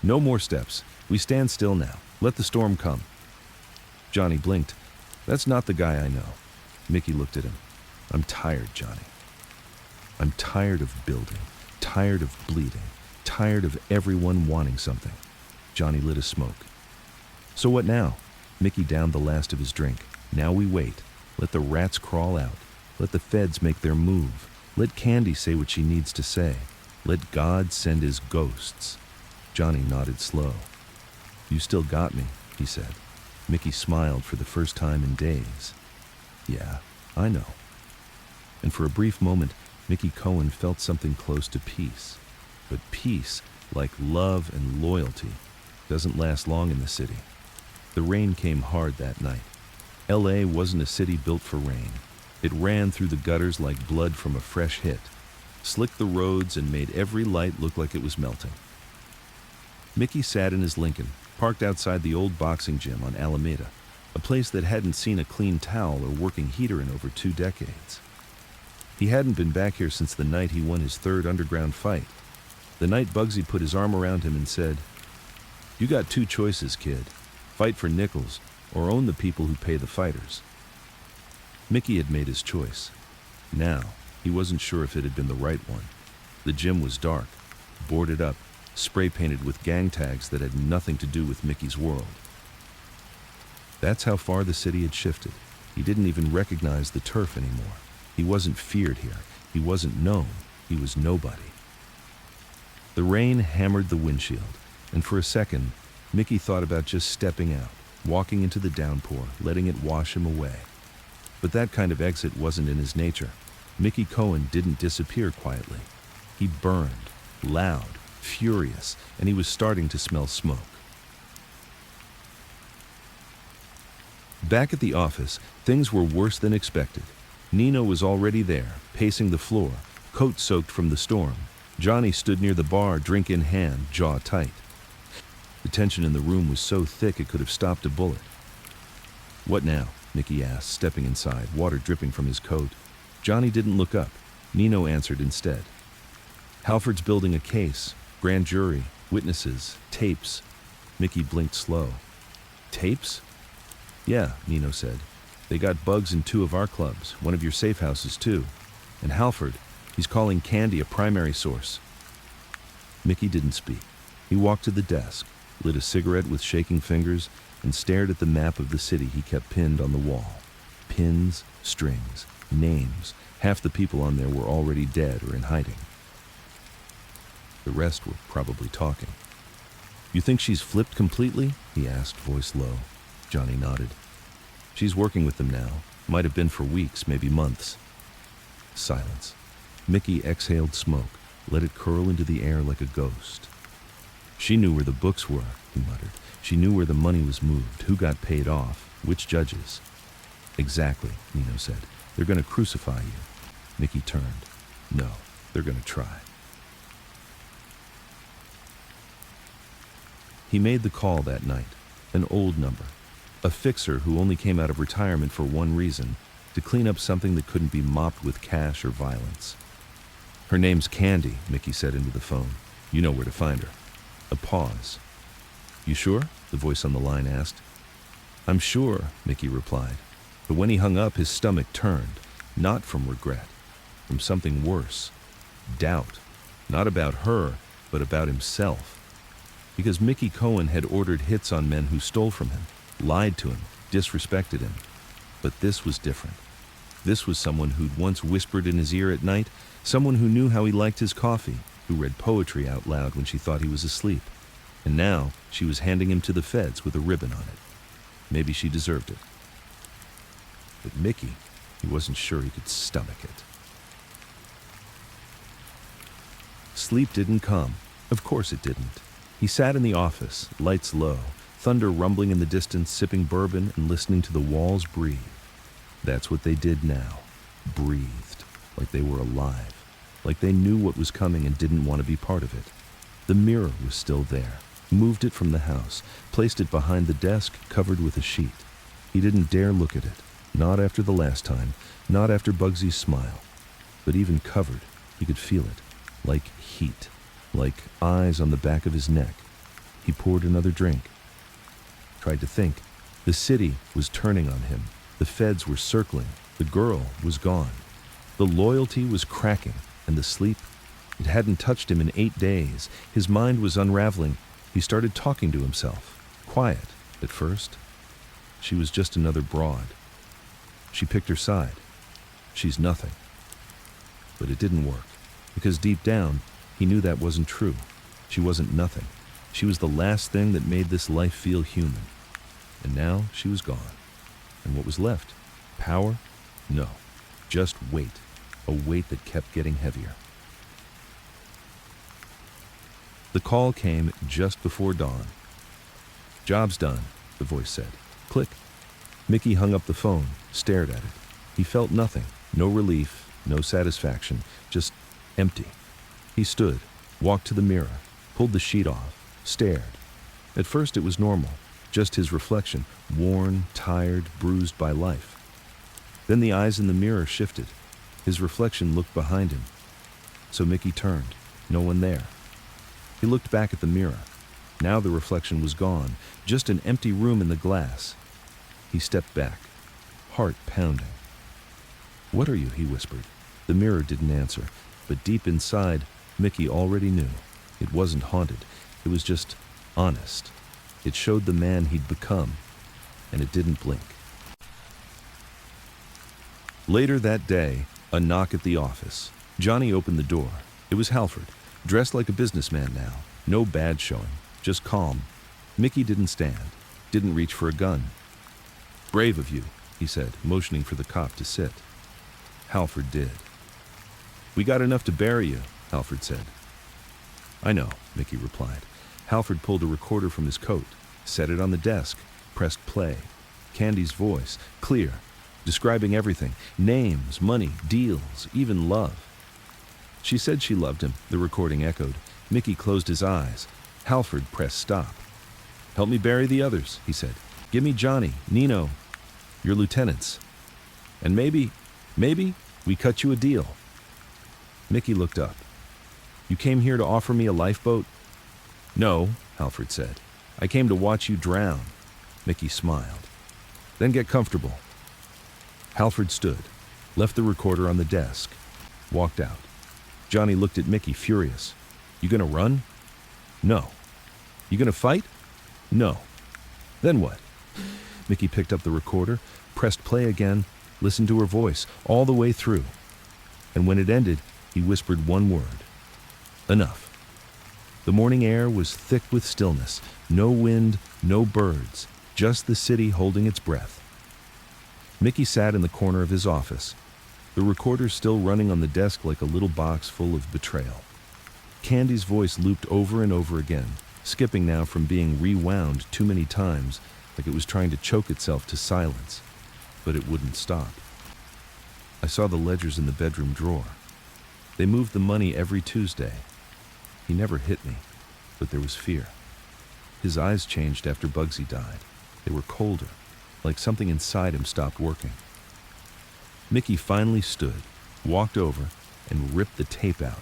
A: No more steps. We stand still now. Let the storm come." Johnny blinked. "That's not the guy I know." Mickey looked at him. "I'm tired, Johnny. I'm tired of building, tired of bleeding, tired of everyone wanting something." Johnny lit a smoke. "So what now?" Mickey downed the last of his drink. "Now we wait. Let the rats crawl out. Let the feds make their move. Let Candy say what she needs to say. Let God send his ghosts." Johnny nodded slow. "You still got me," he said. Mickey smiled for the first time in days. "Yeah, I know." And for a brief moment, Mickey Cohen felt something close to peace. But peace, like love and loyalty, doesn't last long in the city. The rain came hard that night. LA wasn't a city built for rain. It ran through the gutters like blood from a fresh hit, slicked the roads and made every light look like it was melting. Mickey sat in his Lincoln, parked outside the old boxing gym on Alameda, a place that hadn't seen a clean towel or working heater in over 2 decades. He hadn't been back here since the night he won his 3rd underground fight, the night Bugsy put his arm around him and said, "You got 2 choices, kid. Fight for nickels or own the people who pay the fighters." Mickey had made his choice. Now, he wasn't sure if it had been the right one. The gym was dark, boarded up, spray-painted with gang tags that had nothing to do with Mickey's world. That's how far the city had shifted. He didn't even recognize the turf anymore. He wasn't feared here. He wasn't known. He was nobody. The rain hammered the windshield, and for a second, Mickey thought about just stepping out, walking into the downpour, letting it wash him away. But that kind of exit wasn't in his nature. Mickey Cohen didn't disappear quietly. He burned, loud, furious, and he was starting to smell smoke. Back at the office, things were worse than expected. Nino was already there, pacing the floor, coat soaked from the storm. Johnny stood near the bar, drink in hand, jaw tight. The tension in the room was so thick it could have stopped a bullet. "What now?" Mickey asked, stepping inside, water dripping from his coat. Johnny didn't look up. Nino answered instead. "Halford's building a case. Grand jury, witnesses, tapes." Mickey blinked slow. "Tapes?" "Yeah," Nino said. "They got bugs in 2 of our clubs, one of your safe houses too. And Halford, he's calling Candy a primary source." Mickey didn't speak. He walked to the desk, lit a cigarette with shaking fingers, and stared at the map of the city he kept pinned on the wall. Pins, strings, names. Half the people on there were already dead or in hiding. The rest were probably talking. "You think she's flipped completely?" he asked, voice low. Johnny nodded. "She's working with them now. Might have been for weeks, maybe months." Silence. Mickey exhaled smoke, let it curl into the air like a ghost. "She knew where the books were," he muttered. "She knew where the money was moved, who got paid off, which judges." "Exactly," Nino said. "They're going to crucify you." Mickey turned. "No, they're going to try." He made the call that night, an old number, a fixer who only came out of retirement for one reason, to clean up something that couldn't be mopped with cash or violence. "Her name's Candy," Mickey said into the phone. "You know where to find her." A pause. "You sure?" the voice on the line asked. "I'm sure," Mickey replied. But when he hung up, his stomach turned, not from regret, from something worse. Doubt. Not about her, but about himself. Because Mickey Cohen had ordered hits on men who stole from him, lied to him, disrespected him. But this was different. This was someone who'd once whispered in his ear at night, someone who knew how he liked his coffee, who read poetry out loud when she thought he was asleep. And now she was handing him to the feds with a ribbon on it. Maybe she deserved it. But Mickey, he wasn't sure he could stomach it. Sleep didn't come. Of course it didn't. He sat in the office, lights low, thunder rumbling in the distance, sipping bourbon and listening to the walls breathe. That's what they did now. Breathed. Like they were alive. Like they knew what was coming and didn't want to be part of it. The mirror was still there. moved it from the house, placed it behind the desk covered with a sheet. He didn't dare look at it, not after the last time, not after Bugsy's smile. But even covered, he could feel it, like heat, like eyes on the back of his neck. He poured another drink. Tried to think. The city was turning on him. The feds were circling. The girl was gone. The loyalty was cracking, and the sleep, it hadn't touched him in 8 days. His mind was unraveling. He started talking to himself. Quiet, at first. She was just another broad. She picked her side. She's nothing. But it didn't work, because deep down, he knew that wasn't true. She wasn't nothing. She was the last thing that made this life feel human. And now she was gone. And what was left? Power? No. Just weight. A weight that kept getting heavier. The call came just before dawn. "Job's done," the voice said. Click. Mickey hung up the phone, stared at it. He felt nothing. No relief, no satisfaction, just empty. He stood, walked to the mirror, pulled the sheet off, stared. At first it was normal, just his reflection, worn, tired, bruised by life. Then the eyes in the mirror shifted. His reflection looked behind him. So Mickey turned, no one there. He looked back at the mirror. Now the reflection was gone, just an empty room in the glass. He stepped back, heart pounding. "What are you?" he whispered. The mirror didn't answer, but deep inside, Mickey already knew. It wasn't haunted. It was just honest. It showed the man he'd become, and it didn't blink. Later that day, a knock at the office. Johnny opened the door. It was Halford, dressed like a businessman now. No badge showing, just calm. Mickey didn't stand, didn't reach for a gun. "Brave of you," he said, motioning for the cop to sit. Halford did. "We got enough to bury you," Halford said. "I know," Mickey replied. Halford pulled a recorder from his coat, set it on the desk, pressed play. Candy's voice, clear, describing everything, names, money, deals, even love. She said she loved him, the recording echoed. Mickey closed his eyes. Halford pressed stop. "Help me bury the others," he said. "Give me Johnny, Nino, your lieutenants. And maybe we cut you a deal." Mickey looked up. "You came here to offer me a lifeboat?" "No," Halford said. "I came to watch you drown." Mickey smiled. "Then get comfortable." Halford stood, left the recorder on the desk, walked out. Johnny looked at Mickey, furious. "You gonna run?" "No." "You gonna fight?" "No." "Then what?" Mickey picked up the recorder, pressed play again, listened to her voice all the way through. And when it ended, he whispered one word. "Enough." The morning air was thick with stillness, no wind, no birds, just the city holding its breath. Mickey sat in the corner of his office, the recorder still running on the desk like a little box full of betrayal. Candy's voice looped over and over again, skipping now from being rewound too many times, like it was trying to choke itself to silence. But it wouldn't stop. "I saw the ledgers in the bedroom drawer. They moved the money every Tuesday. He never hit me, but there was fear." His eyes changed after Bugsy died. They were colder, like something inside him stopped working. Mickey finally stood, walked over, and ripped the tape out.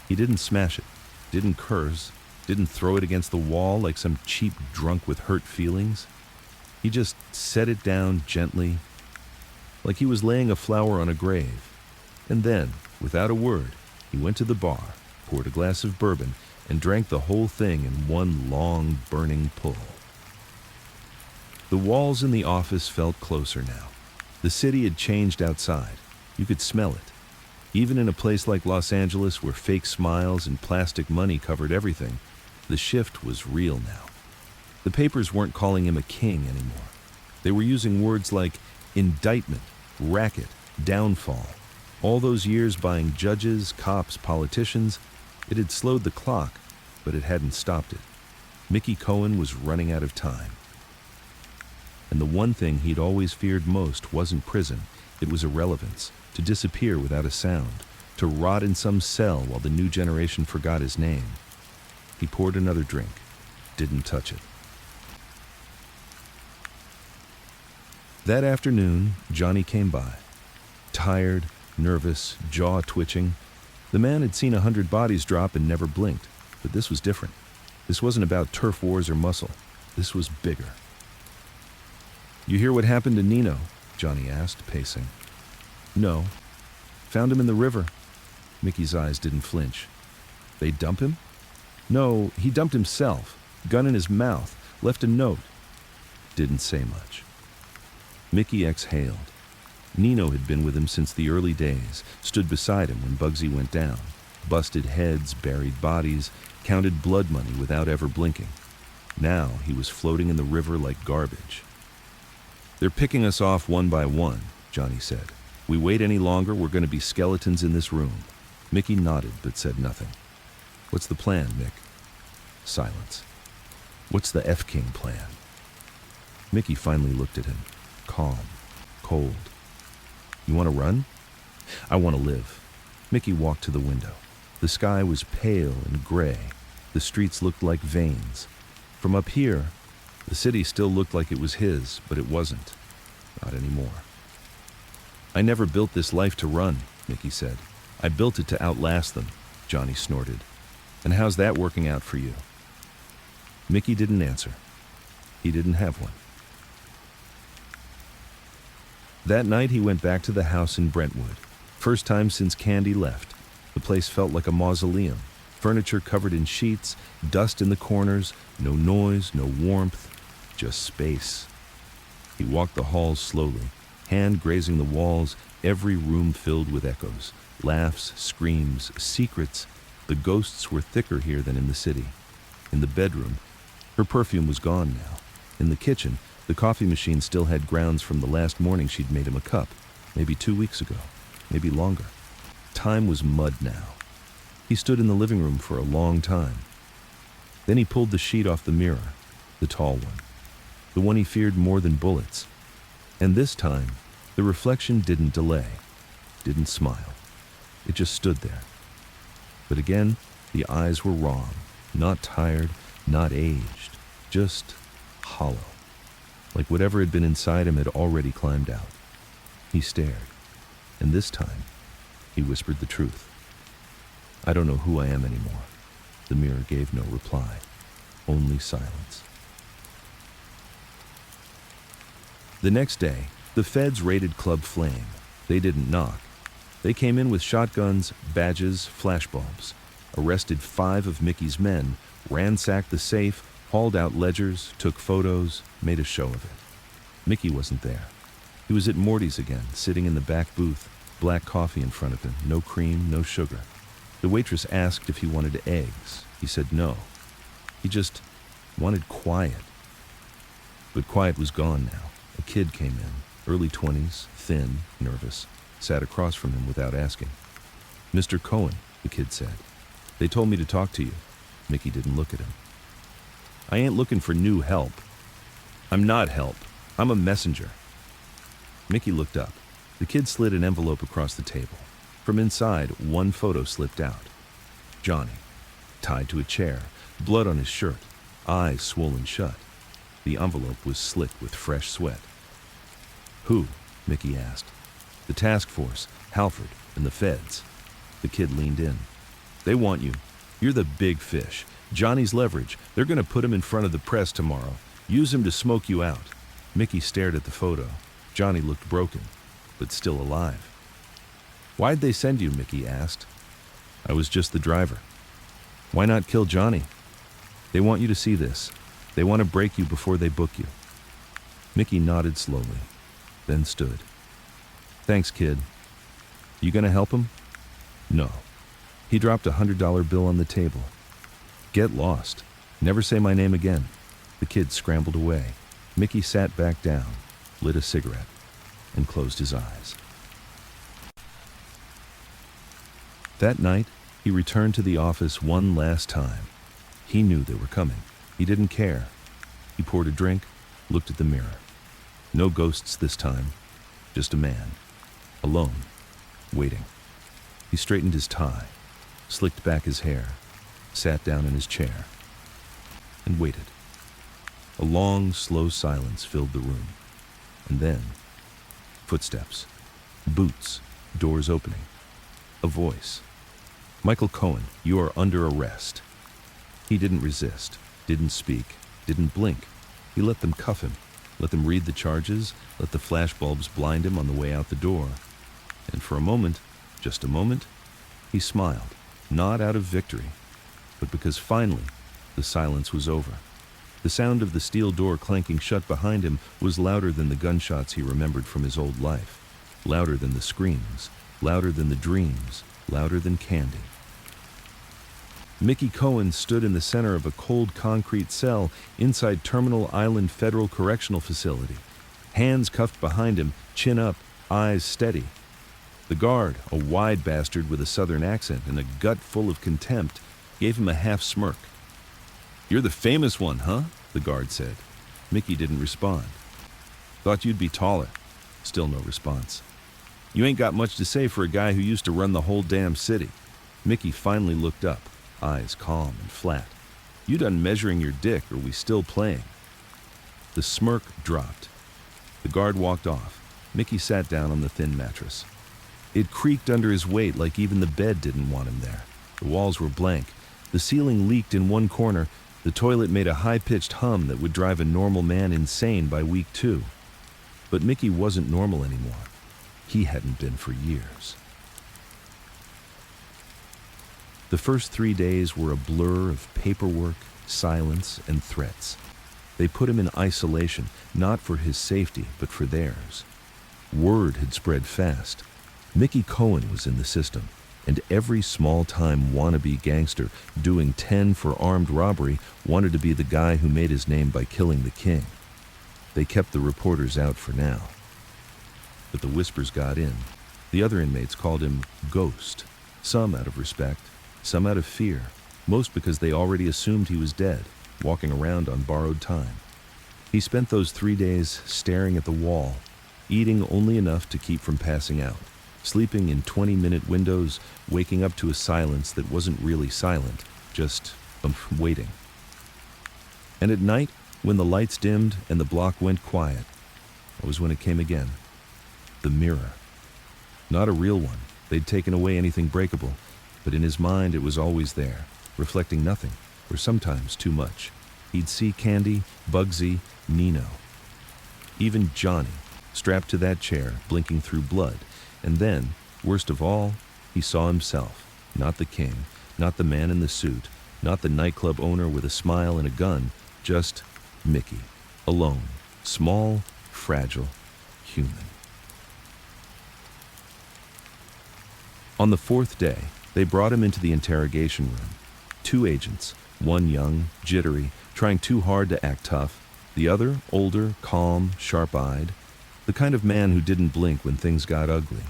A: He didn't smash it, didn't curse, didn't throw it against the wall like some cheap drunk with hurt feelings. He just set it down gently, like he was laying a flower on a grave. And then, without a word, he went to the bar, poured a glass of bourbon, and drank the whole thing in one long, burning pull. The walls in the office felt closer now. The city had changed outside. You could smell it. Even in a place like Los Angeles where fake smiles and plastic money covered everything, the shift was real now. The papers weren't calling him a king anymore. They were using words like indictment, racket, downfall. All those years buying judges, cops, politicians, it had slowed the clock, but it hadn't stopped it. Mickey Cohen was running out of time. And the one thing he'd always feared most wasn't prison, it was irrelevance, to disappear without a sound, to rot in some cell while the new generation forgot his name. He poured another drink. didn't touch it. That afternoon, Johnny came by. Tired, nervous, jaw twitching. The man had seen 100 bodies drop and never blinked, but this was different. This wasn't about turf wars or muscle. This was bigger. "You hear what happened to Nino?" Johnny asked, pacing. "No. Found him in the river." Mickey's eyes didn't flinch. "They dump him?" "No, he dumped himself. Gun in his mouth. Left a note." Didn't say much. Mickey exhaled. Nino had been with him since the early days, stood beside him when Bugsy went down, busted heads, buried bodies, counted blood money without ever blinking. Now he was floating in the river like garbage. "They're picking us off one by one," Johnny said. "We wait any longer, we're going to be skeletons in this room." Mickey nodded but said nothing. "What's the plan, Mick?" Silence. "What's the F-King plan?" Mickey finally looked at him, calm, cold. "You want to run?" "I want to live." Mickey walked to the window. The sky was pale and gray. The streets looked like veins. From up here, the city still looked like it was his, but it wasn't. Not anymore. "I never built this life to run," Mickey said. "I built it to outlast them," Johnny snorted. "And how's that working out for you?" Mickey didn't answer. He didn't have one. That night he went back to the house in Brentwood. First time since Candy left. The place felt like a mausoleum. Furniture covered in sheets, dust in the corners, no noise, no warmth, just space. He walked the halls slowly, hand grazing the walls, every room filled with echoes, laughs, screams, secrets. The ghosts were thicker here than in the city. In the bedroom, her perfume was gone now. In the kitchen, the coffee machine still had grounds from the last morning she'd made him a cup, maybe 2 weeks ago, maybe longer. Time was mud now. He stood in the living room for a long time. Then he pulled the sheet off the mirror, the tall one, the one he feared more than bullets. And this time, the reflection didn't delay, didn't smile. It just stood there. But again, the eyes were wrong, not tired, not aged, just hollow. Like whatever had been inside him had already climbed out. He stared, and this time, he whispered the truth. "I don't know who I am anymore." The mirror gave no reply, only silence. The next day, the feds raided Club Flame. They didn't knock. They came in with shotguns, badges, flashbulbs, arrested 5 of Mickey's men, ransacked the safe, hauled out ledgers, took photos, made a show of it. Mickey wasn't there. He was at Morty's again, sitting in the back booth, black coffee in front of him, no cream, no sugar. The waitress asked if he wanted eggs. He said no. He just wanted quiet. But quiet was gone now. A kid came in, early 20s, thin, nervous, sat across from him without asking. "Mr. Cohen," the kid said. "They told me to talk to you." Mickey didn't look at him. "I ain't looking for new help." "I'm not help. I'm a messenger." Mickey looked up. The kid slid an envelope across the table. From inside, one photo slipped out. Johnny, tied to a chair, blood on his shirt, eyes swollen shut. The envelope was slick with fresh sweat. "Who?" Mickey asked. "The task force, Halford, and the feds." The kid leaned in. "They want you. You're the big fish. Johnny's leverage. They're going to put him in front of the press tomorrow. Use him to smoke you out." Mickey stared at the photo. Johnny looked broken, but still alive. "Why'd they send you?" Mickey asked. "I was just the driver." "Why not kill Johnny?" "They want you to see this. They want to break you before they book you." Mickey nodded slowly, then stood. "Thanks, kid. You gonna help him?" "No." He dropped a $100 bill on the table. "Get lost. Never say my name again." The kid scrambled away. Mickey sat back down, lit a cigarette, and closed his eyes. That night, he returned to the office one last time. He knew they were coming. He didn't care. He poured a drink, looked at the mirror. No ghosts this time, just a man, alone, waiting. He straightened his tie, slicked back his hair, sat down in his chair. and waited. A long, slow silence filled the room. And then, footsteps, boots, doors opening, a voice. "Michael Cohen, you are under arrest." He didn't resist, didn't speak, didn't blink. He let them cuff him, let them read the charges, let the flashbulbs blind him on the way out the door. And for a moment, just a moment, he smiled, not out of victory, but because finally the silence was over. The sound of the steel door clanking shut behind him was louder than the gunshots he remembered from his old life, louder than the screams, louder than the dreams, louder than candy. Mickey Cohen stood in the center of a cold concrete cell inside Terminal Island Federal Correctional Facility, hands cuffed behind him, chin up, eyes steady. The guard, a wide bastard with a southern accent and a gut full of contempt, gave him a half smirk. "You're the famous one, huh?" the guard said. Mickey didn't respond. "Thought you'd be taller." Still no response. "You ain't got much to say for a guy who used to run the whole damn city." Mickey finally looked up, eyes calm and flat. "You done measuring your dick, or we still playing?" The smirk dropped. The guard walked off. Mickey sat down on the thin mattress. It creaked under his weight like even the bed didn't want him there. The walls were blank. The ceiling leaked in one corner. The toilet made a high-pitched hum that would drive a normal man insane by week 2. But Mickey wasn't normal anymore. He hadn't been for years. The first 3 days were a blur of paperwork, silence, and threats. They put him in isolation, not for his safety, but for theirs. Word had spread fast. Mickey Cohen was in the system, and every small-time wannabe gangster doing 10 for armed robbery wanted to be the guy who made his name by killing the king. They kept the reporters out for now. But the whispers got in. The other inmates called him Ghost, some out of respect, some out of fear, most because they already assumed he was dead, walking around on borrowed time. He spent those 3 days staring at the wall, eating only enough to keep from passing out, sleeping in 20-minute windows, waking up to a silence that wasn't really silent, just waiting. And at night, when the lights dimmed and the block went quiet, that was when it came again. The mirror. Not a real one. They'd taken away anything breakable, but in his mind it was always there, reflecting nothing, or sometimes too much. He'd see Candy, Bugsy, Nino. Even Johnny, strapped to that chair, blinking through blood. And then, worst of all, he saw himself, not the king, not the man in the suit, not the nightclub owner with a smile and a gun, just Mickey, alone, small, fragile, human. On the 4th day, they brought him into the interrogation room. 2 agents, one young, jittery, trying too hard to act tough, the other older, calm, sharp-eyed, the kind of man who didn't blink when things got ugly.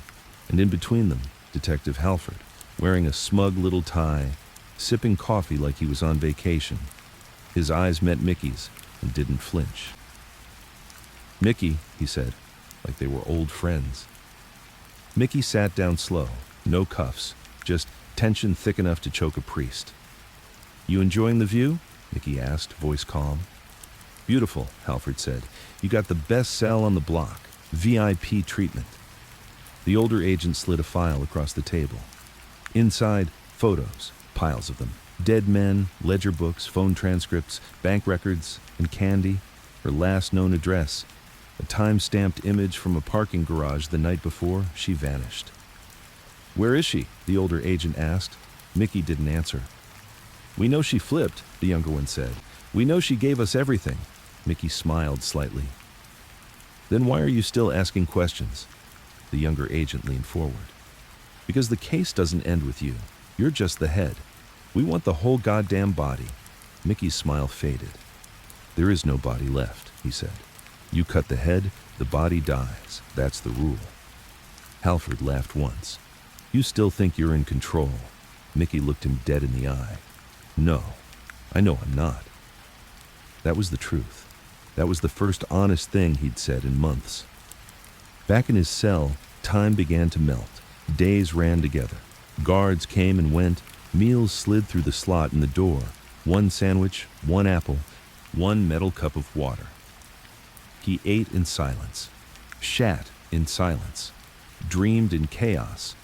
A: And in between them, Detective Halford, wearing a smug little tie, sipping coffee like he was on vacation. His eyes met Mickey's and didn't flinch. "Mickey," he said, like they were old friends. Mickey sat down slow, no cuffs, just tension thick enough to choke a priest. "You enjoying the view?" Mickey asked, voice calm. "Beautiful," Halford said. "You got the best cell on the block, VIP treatment." The older agent slid a file across the table. Inside, photos, piles of them. Dead men, ledger books, phone transcripts, bank records, and Candy, her last known address. A time-stamped image from a parking garage the night before she vanished. "Where is she?" the older agent asked. Mickey didn't answer. "We know she flipped," the younger one said. "We know she gave us everything." Mickey smiled slightly. "Then why are you still asking questions?" The younger agent leaned forward. "Because the case doesn't end with you. You're just the head. We want the whole goddamn body." Mickey's smile faded. "There is no body left," he said. "You cut the head, the body dies. That's the rule." Halford laughed once. "You still think you're in control?" Mickey looked him dead in the eye. "No, I know I'm not." That was the truth. That was the first honest thing he'd said in months. Back in his cell, time began to melt. Days ran together. Guards came and went. Meals slid through the slot in the door. One sandwich, one apple, one metal cup of water. He ate in silence, shat in silence, dreamed in chaos.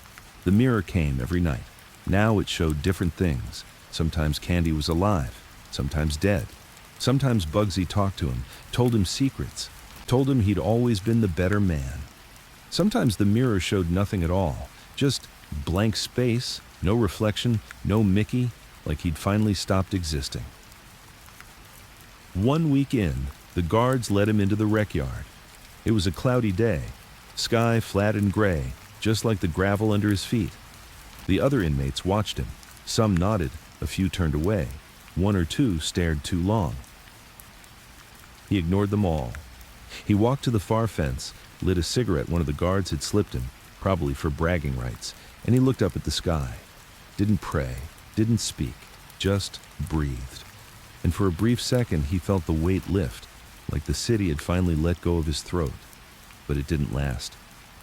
A: The mirror came every night. Now it showed different things. Sometimes Candy was alive, sometimes dead. Sometimes Bugsy talked to him, told him secrets, told him he'd always been the better man. Sometimes the mirror showed nothing at all, just blank space, no reflection, no Mickey, like he'd finally stopped existing. One week in, the guards let him into the rec yard. It was a cloudy day, sky flat and gray, just like the gravel under his feet. The other inmates watched him. Some nodded, a few turned away. One or two stared too long. He ignored them all. He walked to the far fence, lit a cigarette one of the guards had slipped him, probably for bragging rights, and he looked up at the sky. Didn't pray, didn't speak, just breathed. And for a brief second he felt the weight lift, like the city had finally let go of his throat. But it didn't last,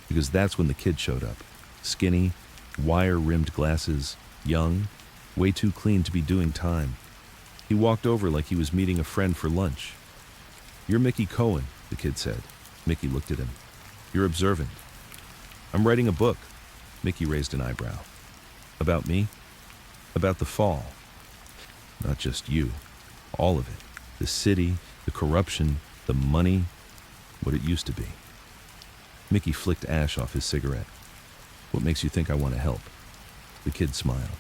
A: because that's when the kid showed up. Skinny, wire-rimmed glasses, young, way too clean to be doing time. He walked over like he was meeting a friend for lunch. "You're Mickey Cohen," the kid said. Mickey looked at him. "You're observant." "I'm writing a book." Mickey raised an eyebrow. "About me?" "About the fall." "Not just you. All of it. The city, the corruption, the money, what it used to be." Mickey flicked ash off his cigarette. "What makes you think I want to help?" The kid smiled.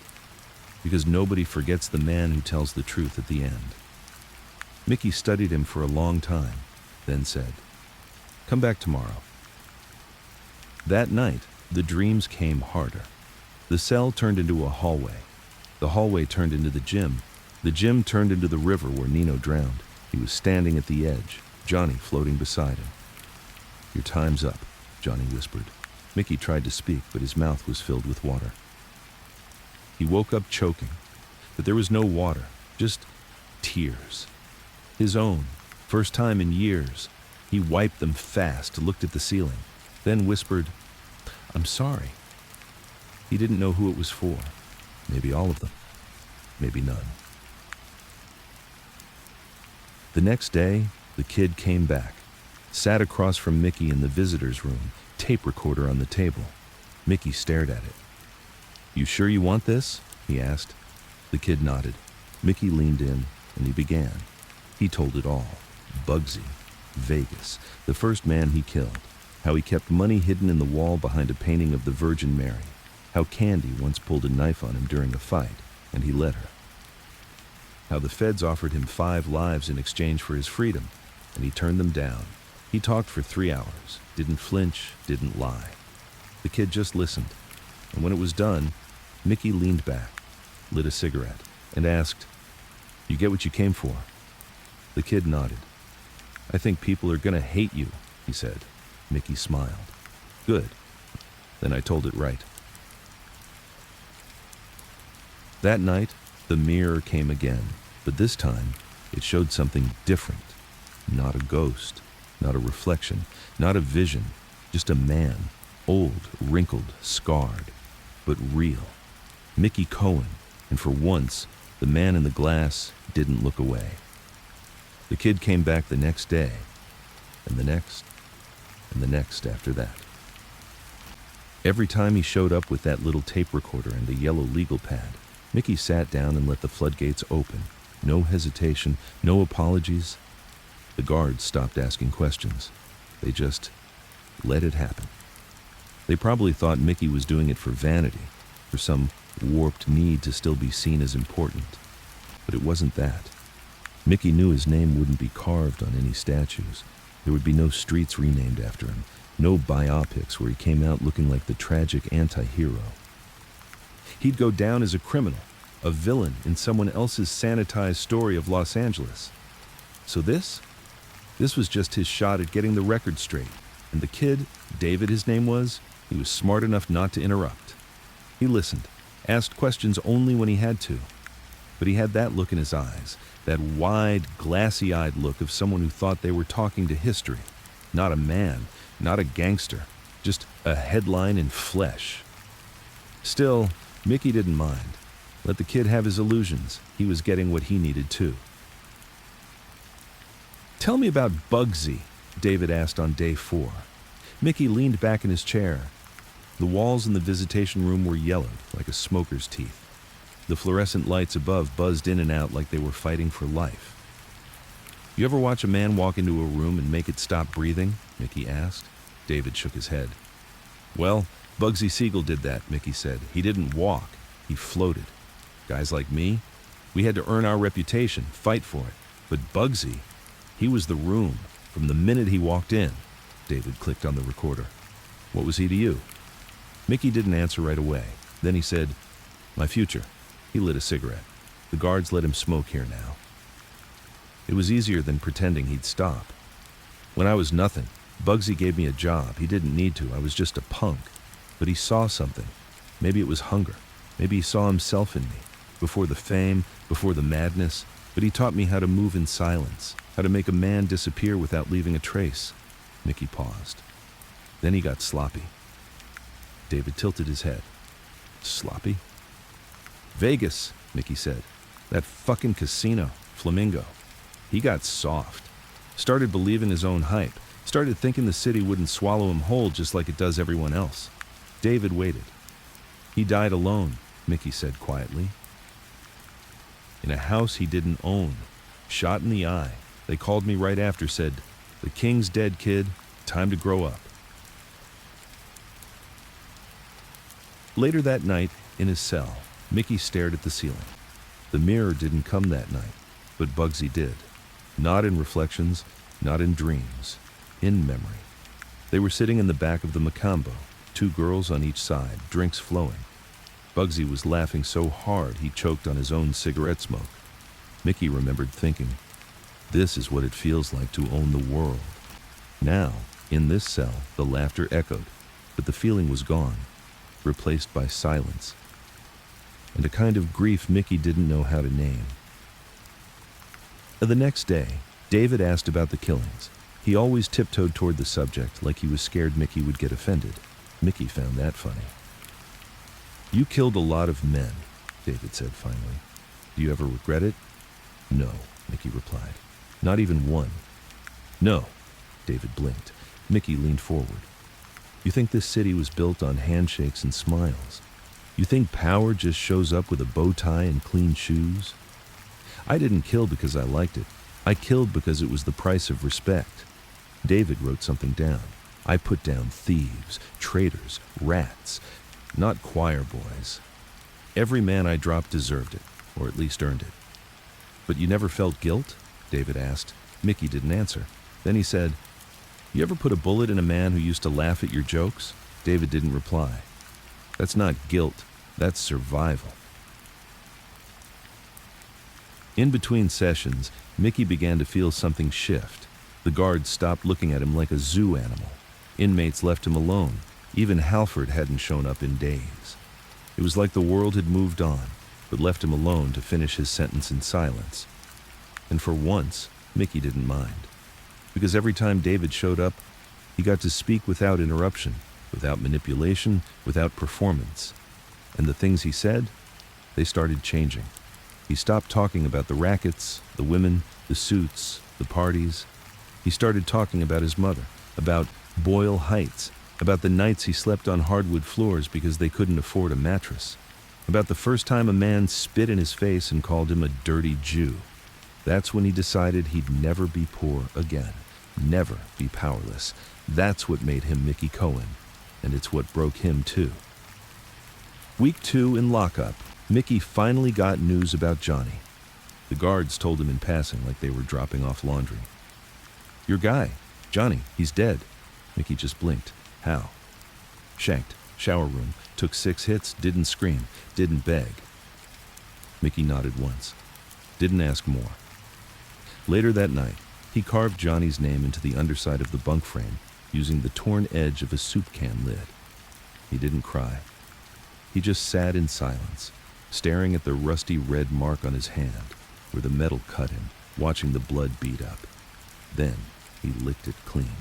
A: "Because nobody forgets the man who tells the truth at the end." Mickey studied him for a long time, then said, "Come back tomorrow." That night, the dreams came harder. The cell turned into a hallway. The hallway turned into the gym. The gym turned into the river where Nino drowned. He was standing at the edge, Johnny floating beside him. "Your time's up," Johnny whispered. Mickey tried to speak, but his mouth was filled with water. He woke up choking, but there was no water, just tears. His own, first time in years. He wiped them fast, looked at the ceiling, then whispered, "I'm sorry." He didn't know who it was for. Maybe all of them, maybe none. The next day, the kid came back, sat across from Mickey in the visitor's room, tape recorder on the table. Mickey stared at it. "You sure you want this?" he asked. The kid nodded. Mickey leaned in, and he began. He told it all. Bugsy, Vegas, the first man he killed, how he kept money hidden in the wall behind a painting of the Virgin Mary, how Candy once pulled a knife on him during a fight, and he let her. How the feds offered him 5 lives in exchange for his freedom, and he turned them down. He talked for 3 hours, didn't flinch, didn't lie. The kid just listened, and when it was done, Mickey leaned back, lit a cigarette, and asked, "You get what you came for?" The kid nodded. "I think people are gonna hate you," he said. Mickey smiled. "Good. Then I told it right." That night, the mirror came again, but this time, it showed something different. Not a ghost, not a reflection, not a vision, just a man, old, wrinkled, scarred, but real. Mickey Cohen, and for once, the man in the glass didn't look away. The kid came back the next day, and the next, and the next after that. Every time he showed up with that little tape recorder and a yellow legal pad, Mickey sat down and let the floodgates open. No hesitation, no apologies. The guards stopped asking questions. They just let it happen. They probably thought Mickey was doing it for vanity, for some warped need to still be seen as important. But it wasn't that. Mickey knew his name wouldn't be carved on any statues. There would be no streets renamed after him, no biopics where he came out looking like the tragic anti-hero. He'd go down as a criminal, a villain in someone else's sanitized story of Los Angeles. So this was just his shot at getting the record straight. And the kid, David his name was, he was smart enough not to interrupt. He listened, asked questions only when he had to. But he had that look in his eyes, that wide, glassy-eyed look of someone who thought they were talking to history. Not a man, not a gangster, just a headline in flesh. Still, Mickey didn't mind. Let the kid have his illusions. He was getting what he needed too. "Tell me about Bugsy," David asked on day 4. Mickey leaned back in his chair. The walls in the visitation room were yellowed, like a smoker's teeth. The fluorescent lights above buzzed in and out like they were fighting for life. "You ever watch a man walk into a room and make it stop breathing?" Mickey asked. David shook his head. "Well, Bugsy Siegel did that," Mickey said. "He didn't walk, he floated. Guys like me, we had to earn our reputation, fight for it. But Bugsy, he was the room from the minute he walked in." David clicked on the recorder. "What was he to you?" Mickey didn't answer right away. Then he said, "My future." He lit a cigarette. "The guards let him smoke here now. It was easier than pretending he'd stop. When I was nothing, Bugsy gave me a job. He didn't need to. I was just a punk. But he saw something. Maybe it was hunger. Maybe he saw himself in me. Before the fame, before the madness. But he taught me how to move in silence, how to make a man disappear without leaving a trace." Mickey paused. Then he got sloppy. David tilted his head. "Sloppy?" "Vegas," Mickey said. "That fucking casino, Flamingo. He got soft. Started believing his own hype. Started thinking the city wouldn't swallow him whole just like it does everyone else." David waited. "He died alone," Mickey said quietly. "In a house he didn't own. Shot in the eye. They called me right after, said, 'The king's dead, kid. Time to grow up.'" Later that night, in his cell, Mickey stared at the ceiling. The mirror didn't come that night, but Bugsy did. Not in reflections, not in dreams, in memory. They were sitting in the back of the Macambo, 2 girls on each side, drinks flowing. Bugsy was laughing so hard he choked on his own cigarette smoke. Mickey remembered thinking, "This is what it feels like to own the world." Now, in this cell, the laughter echoed, but the feeling was gone, replaced by silence, and a kind of grief Mickey didn't know how to name. The next day, David asked about the killings. He always tiptoed toward the subject like he was scared Mickey would get offended. Mickey found that funny. "You killed a lot of men," David said finally. "Do you ever regret it?" "No," Mickey replied. "Not even one." "No," David blinked. Mickey leaned forward. "You think this city was built on handshakes and smiles? You think power just shows up with a bow tie and clean shoes? I didn't kill because I liked it. I killed because it was the price of respect." David wrote something down. "I put down thieves, traitors, rats, not choir boys. Every man I dropped deserved it, or at least earned it." "But you never felt guilt?" David asked. Mickey didn't answer. Then he said, "You ever put a bullet in a man who used to laugh at your jokes?" David didn't reply. "That's not guilt, that's survival." In between sessions, Mickey began to feel something shift. The guards stopped looking at him like a zoo animal. Inmates left him alone. Even Halford hadn't shown up in days. It was like the world had moved on, but left him alone to finish his sentence in silence. And for once, Mickey didn't mind. Because every time David showed up, he got to speak without interruption, without manipulation, without performance. And the things he said, they started changing. He stopped talking about the rackets, the women, the suits, the parties. He started talking about his mother, about Boyle Heights, about the nights he slept on hardwood floors because they couldn't afford a mattress, about the first time a man spit in his face and called him a dirty Jew. That's when he decided he'd never be poor again, never be powerless. That's what made him Mickey Cohen, and it's what broke him too. Week 2 in lockup, Mickey finally got news about Johnny. The guards told him in passing like they were dropping off laundry. "Your guy, Johnny, he's dead." Mickey just blinked. "How?" "Shanked, shower room, took 6 hits, didn't scream, didn't beg." Mickey nodded once, didn't ask more. Later that night, he carved Johnny's name into the underside of the bunk frame using the torn edge of a soup can lid. He didn't cry. He just sat in silence, staring at the rusty red mark on his hand where the metal cut him, watching the blood bead up. Then he licked it clean.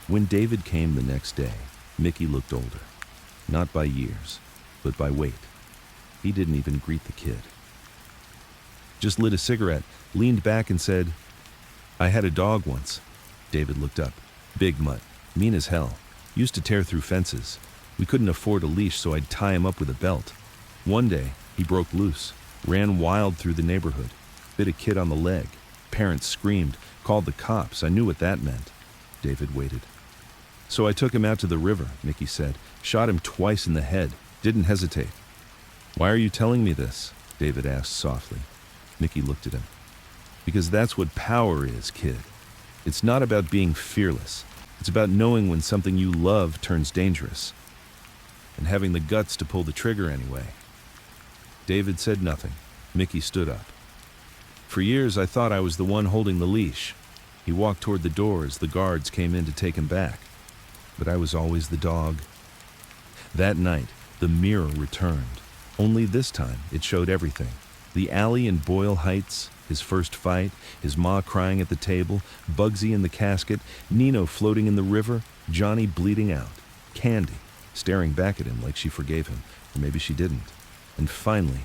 A: When David came the next day, Mickey looked older. Not by years, but by weight. He didn't even greet the kid. Just lit a cigarette, leaned back and said, "I had a dog once." David looked up. Big mutt, mean as hell. Used to tear through fences. We couldn't afford a leash, so I'd tie him up with a belt. One day, he broke loose, ran wild through the neighborhood, bit a kid on the leg. Parents screamed, called the cops. I knew what that meant. David waited. "So I took him out to the river," Mickey said. "Shot him twice in the head. Didn't hesitate." "Why are you telling me this?" David asked softly. Mickey looked at him. "Because that's what power is, kid. It's not about being fearless. It's about knowing when something you love turns dangerous. And having the guts to pull the trigger anyway." David said nothing. Mickey stood up. "For years I thought I was the one holding the leash." He walked toward the door as the guards came in to take him back. "But I was always the dog." That night, the mirror returned. Only this time, it showed everything. The alley in Boyle Heights, his first fight, his ma crying at the table, Bugsy in the casket, Nino floating in the river, Johnny bleeding out, Candy staring back at him like she forgave him, or maybe she didn't. And finally,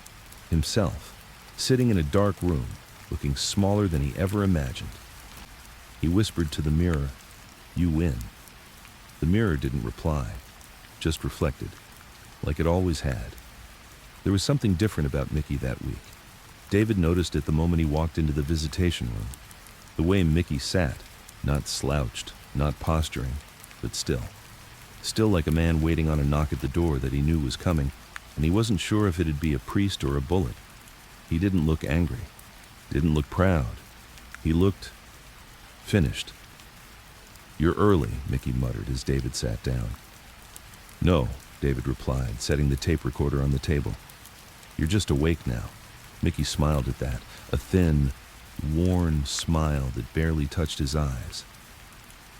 A: himself, sitting in a dark room, looking smaller than he ever imagined. He whispered to the mirror, "You win." The mirror didn't reply, just reflected, like it always had. There was something different about Mickey that week. David noticed it the moment he walked into the visitation room. The way Mickey sat, not slouched, not posturing, but still. Still like a man waiting on a knock at the door that he knew was coming, and he wasn't sure if it'd be a priest or a bullet. He didn't look angry, didn't look proud. He looked finished. "You're early," Mickey muttered as David sat down. "No," David replied, setting the tape recorder on the table. "You're just awake now." Mickey smiled at that, a thin, worn smile that barely touched his eyes.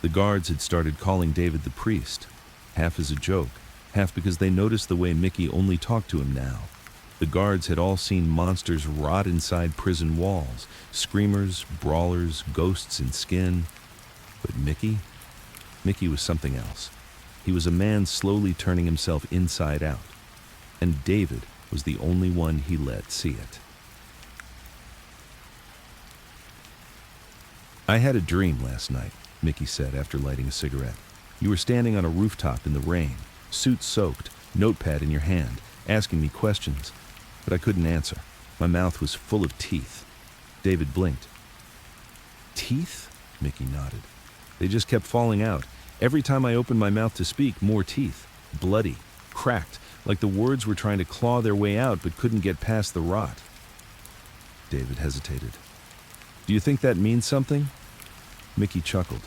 A: The guards had started calling David the priest, half as a joke, half because they noticed the way Mickey only talked to him now. The guards had all seen monsters rot inside prison walls, screamers, brawlers, ghosts in skin. But Mickey was something else. He was a man slowly turning himself inside out. And David was the only one he let see it. "I had a dream last night," Mickey said after lighting a cigarette. "You were standing on a rooftop in the rain, suit soaked, notepad in your hand, asking me questions. But I couldn't answer. My mouth was full of teeth." David blinked. "Teeth?" Mickey nodded. "They just kept falling out. Every time I opened my mouth to speak, more teeth. Bloody, cracked, like the words were trying to claw their way out but couldn't get past the rot." David hesitated. "Do you think that means something?" Mickey chuckled.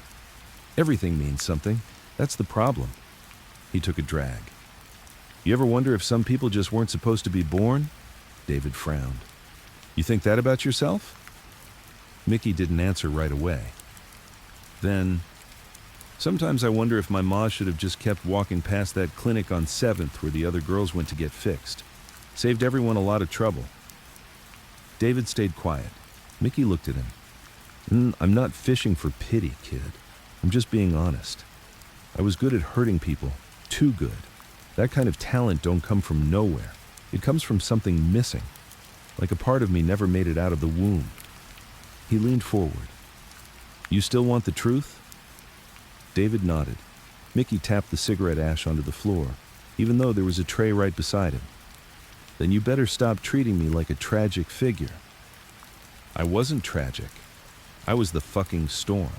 A: "Everything means something. That's the problem." He took a drag. "You ever wonder if some people just weren't supposed to be born?" David frowned. "You think that about yourself?" Mickey didn't answer right away. Then, "Sometimes I wonder if my ma should have just kept walking past that clinic on 7th where the other girls went to get fixed. Saved everyone a lot of trouble." David stayed quiet. Mickey looked at him. "I'm not fishing for pity, kid. I'm just being honest. I was good at hurting people. Too good. That kind of talent don't come from nowhere. It comes from something missing. Like a part of me never made it out of the womb." He leaned forward. "You still want the truth?" David nodded. Mickey tapped the cigarette ash onto the floor, even though there was a tray right beside him. "Then you better stop treating me like a tragic figure." "I wasn't tragic. I was the fucking storm."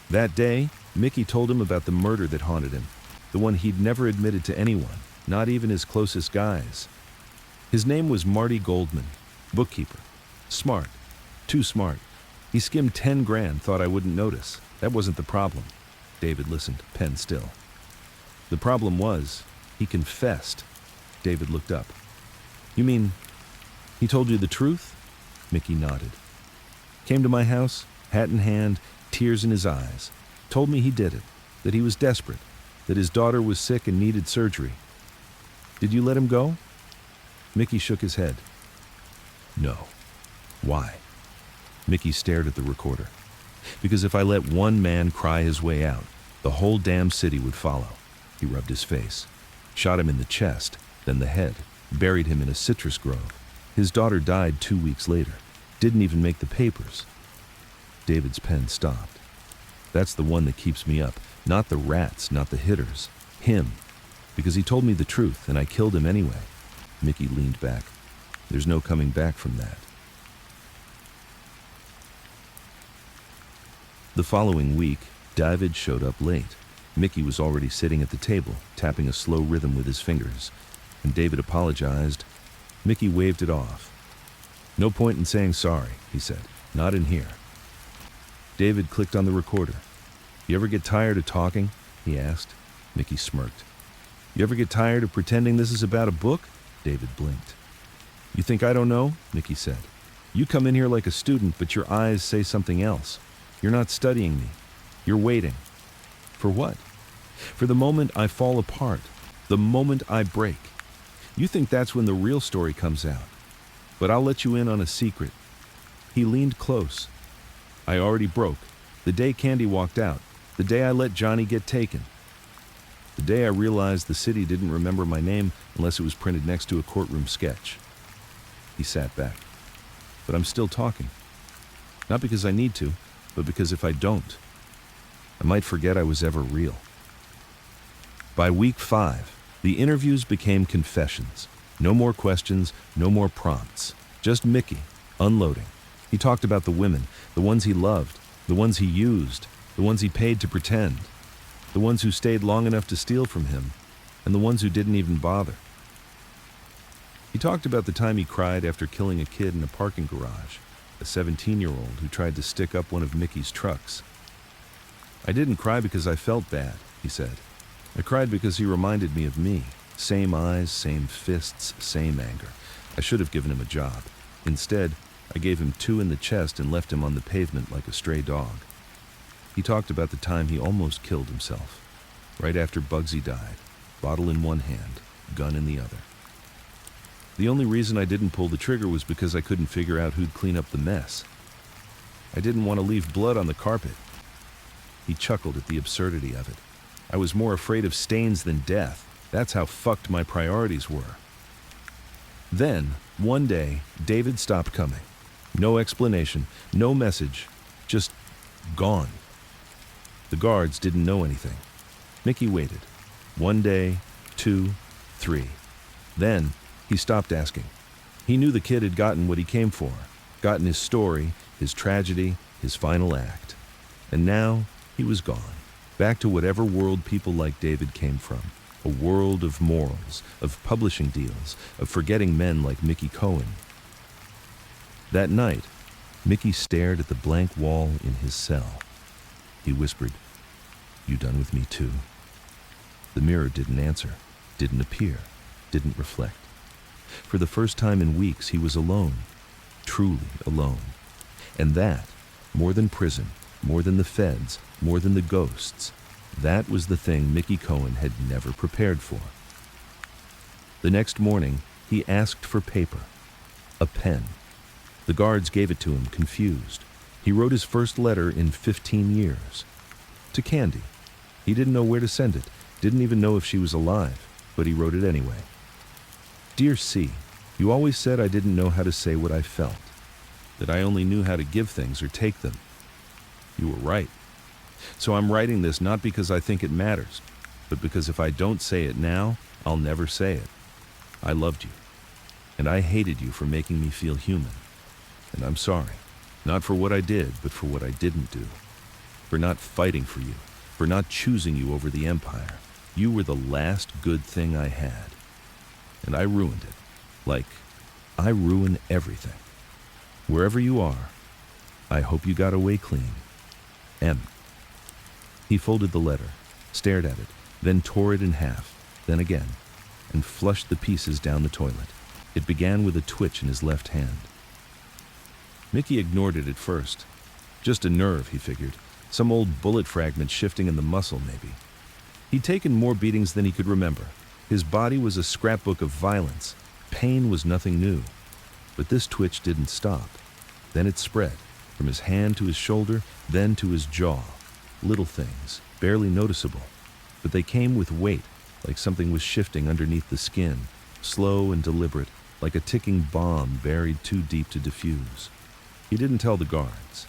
A: That day, Mickey told him about the murder that haunted him, the one he'd never admitted to anyone, not even his closest guys. His name was Marty Goldman, bookkeeper. Smart. Too smart. He skimmed 10 grand, thought I wouldn't notice. That wasn't the problem. David listened, pen still. The problem was, he confessed. David looked up. "You mean, he told you the truth?" Mickey nodded. "Came to my house, hat in hand, tears in his eyes. Told me he did it, that he was desperate, that his daughter was sick and needed surgery. Did you let him go?" Mickey shook his head. "No." "Why?" Mickey stared at the recorder. "Because if I let one man cry his way out, the whole damn city would follow." He rubbed his face. "Shot him in the chest, then the head, buried him in a citrus grove. His daughter died 2 weeks later. Didn't even make the papers. David's pen stopped. That's the one that keeps me up. Not the rats, not the hitters. Him. Because he told me the truth, and I killed him anyway. Mickey leaned back. There's no coming back from that. The following week, David showed up late. Mickey was already sitting at the table, tapping a slow rhythm with his fingers. And David apologized. Mickey waved it off. No point in saying sorry, he said. Not in here. David clicked on the recorder. You ever get tired of talking? He asked. Mickey smirked. You ever get tired of pretending this is about a book? David blinked. You think I don't know? Mickey said. You come in here like a student, but your eyes say something else. You're not studying me. You're waiting. For what? For the moment I fall apart. The moment I break. You think that's when the real story comes out. But I'll let you in on a secret. He leaned close. I already broke. The day Candy walked out. The day I let Johnny get taken. The day I realized the city didn't remember my name unless it was printed next to a courtroom sketch. He sat back. But I'm still talking. Not because I need to, but because if I don't, I might forget I was ever real. By week 5, the interviews became confessions. No more questions, no more prompts. Just Mickey, unloading. He talked about the women, the ones he loved, the ones he used, the ones he paid to pretend, the ones who stayed long enough to steal from him, and the ones who didn't even bother. He talked about the time he cried after killing a kid in a parking garage, a 17-year-old who tried to stick up one of Mickey's trucks. I didn't cry because I felt bad, he said. I cried because he reminded me of me. Same eyes, same fists, same anger. I should have given him a job. Instead, I gave him 2 in the chest and left him on the pavement like a stray dog. He talked about the time he almost killed himself. Right after Bugsy died, bottle in one hand, gun in the other. The only reason I didn't pull the trigger was because I couldn't figure out who'd clean up the mess. I didn't want to leave blood on the carpet. He chuckled at the absurdity of it. I was more afraid of stains than death. That's how fucked my priorities were. Then, one day, David stopped coming. No explanation, no message, just gone. The guards didn't know anything. Mickey waited. 1 day, 2, 3. Then, he stopped asking. He knew the kid had gotten what he came for, gotten his story, his tragedy, his final act. And now, he was gone. Back to whatever world people like David came from. A world of morals, of publishing deals, of forgetting men like Mickey Cohen. That night, Mickey stared at the blank wall in his cell. He whispered, "You done with me too?" The mirror didn't answer, didn't appear, didn't reflect. For the first time in weeks, he was alone, truly alone. And that, more than prison, more than the feds, more than the ghosts, that was the thing Mickey Cohen had never prepared for. The next morning, he asked for paper, a pen. The guards gave it to him, confused. He wrote his first letter in 15 years. To Candy. He didn't know where to send it, didn't even know if she was alive, but he wrote it anyway. Dear C, you always said I didn't know how to say what I felt, that I only knew how to give things or take them. You were right. So I'm writing this not because I think it matters, but because if I don't say it now, I'll never say it. I loved you, and I hated you for making me feel human. And I'm sorry, not for what I did, but for what I didn't do. For not fighting for you, for not choosing you over the empire. You were the last good thing I had. And I ruined it, like I ruin everything. Wherever you are, I hope you got away clean. M. He folded the letter, stared at it, then tore it in half, then again, and flushed the pieces down the toilet. It began with a twitch in his left hand. Mickey ignored it at first. Just a nerve, he figured. Some old bullet fragment shifting in the muscle, maybe. He'd taken more beatings than he could remember. His body was a scrapbook of violence. Pain was nothing new. But this twitch didn't stop. Then it spread, from his hand to his shoulder, then to his jaw. Little things, barely noticeable, but they came with weight, like something was shifting underneath the skin, slow and deliberate, like a ticking bomb buried too deep to defuse. He didn't tell the guards,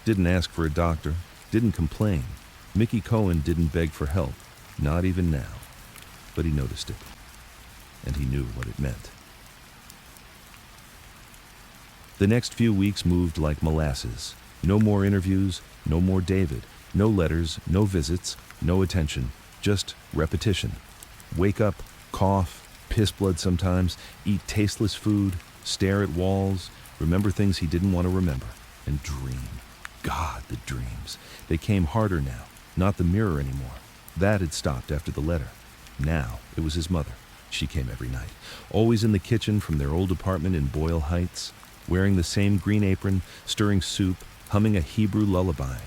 A: didn't ask for a doctor, didn't complain. Mickey Cohen didn't beg for help, not even now. But he noticed it, and he knew what it meant. The next few weeks moved like molasses. No more interviews, no more David, no letters, no visits, no attention, just repetition. Wake up, cough, piss blood sometimes, eat tasteless food, stare at walls, remember things he didn't want to remember, and dream. God, the dreams. They came harder now, not the mirror anymore. That had stopped after the letter. Now it was his mother. She came every night, always in the kitchen from their old apartment in Boyle Heights, wearing the same green apron, stirring soup, humming a Hebrew lullaby.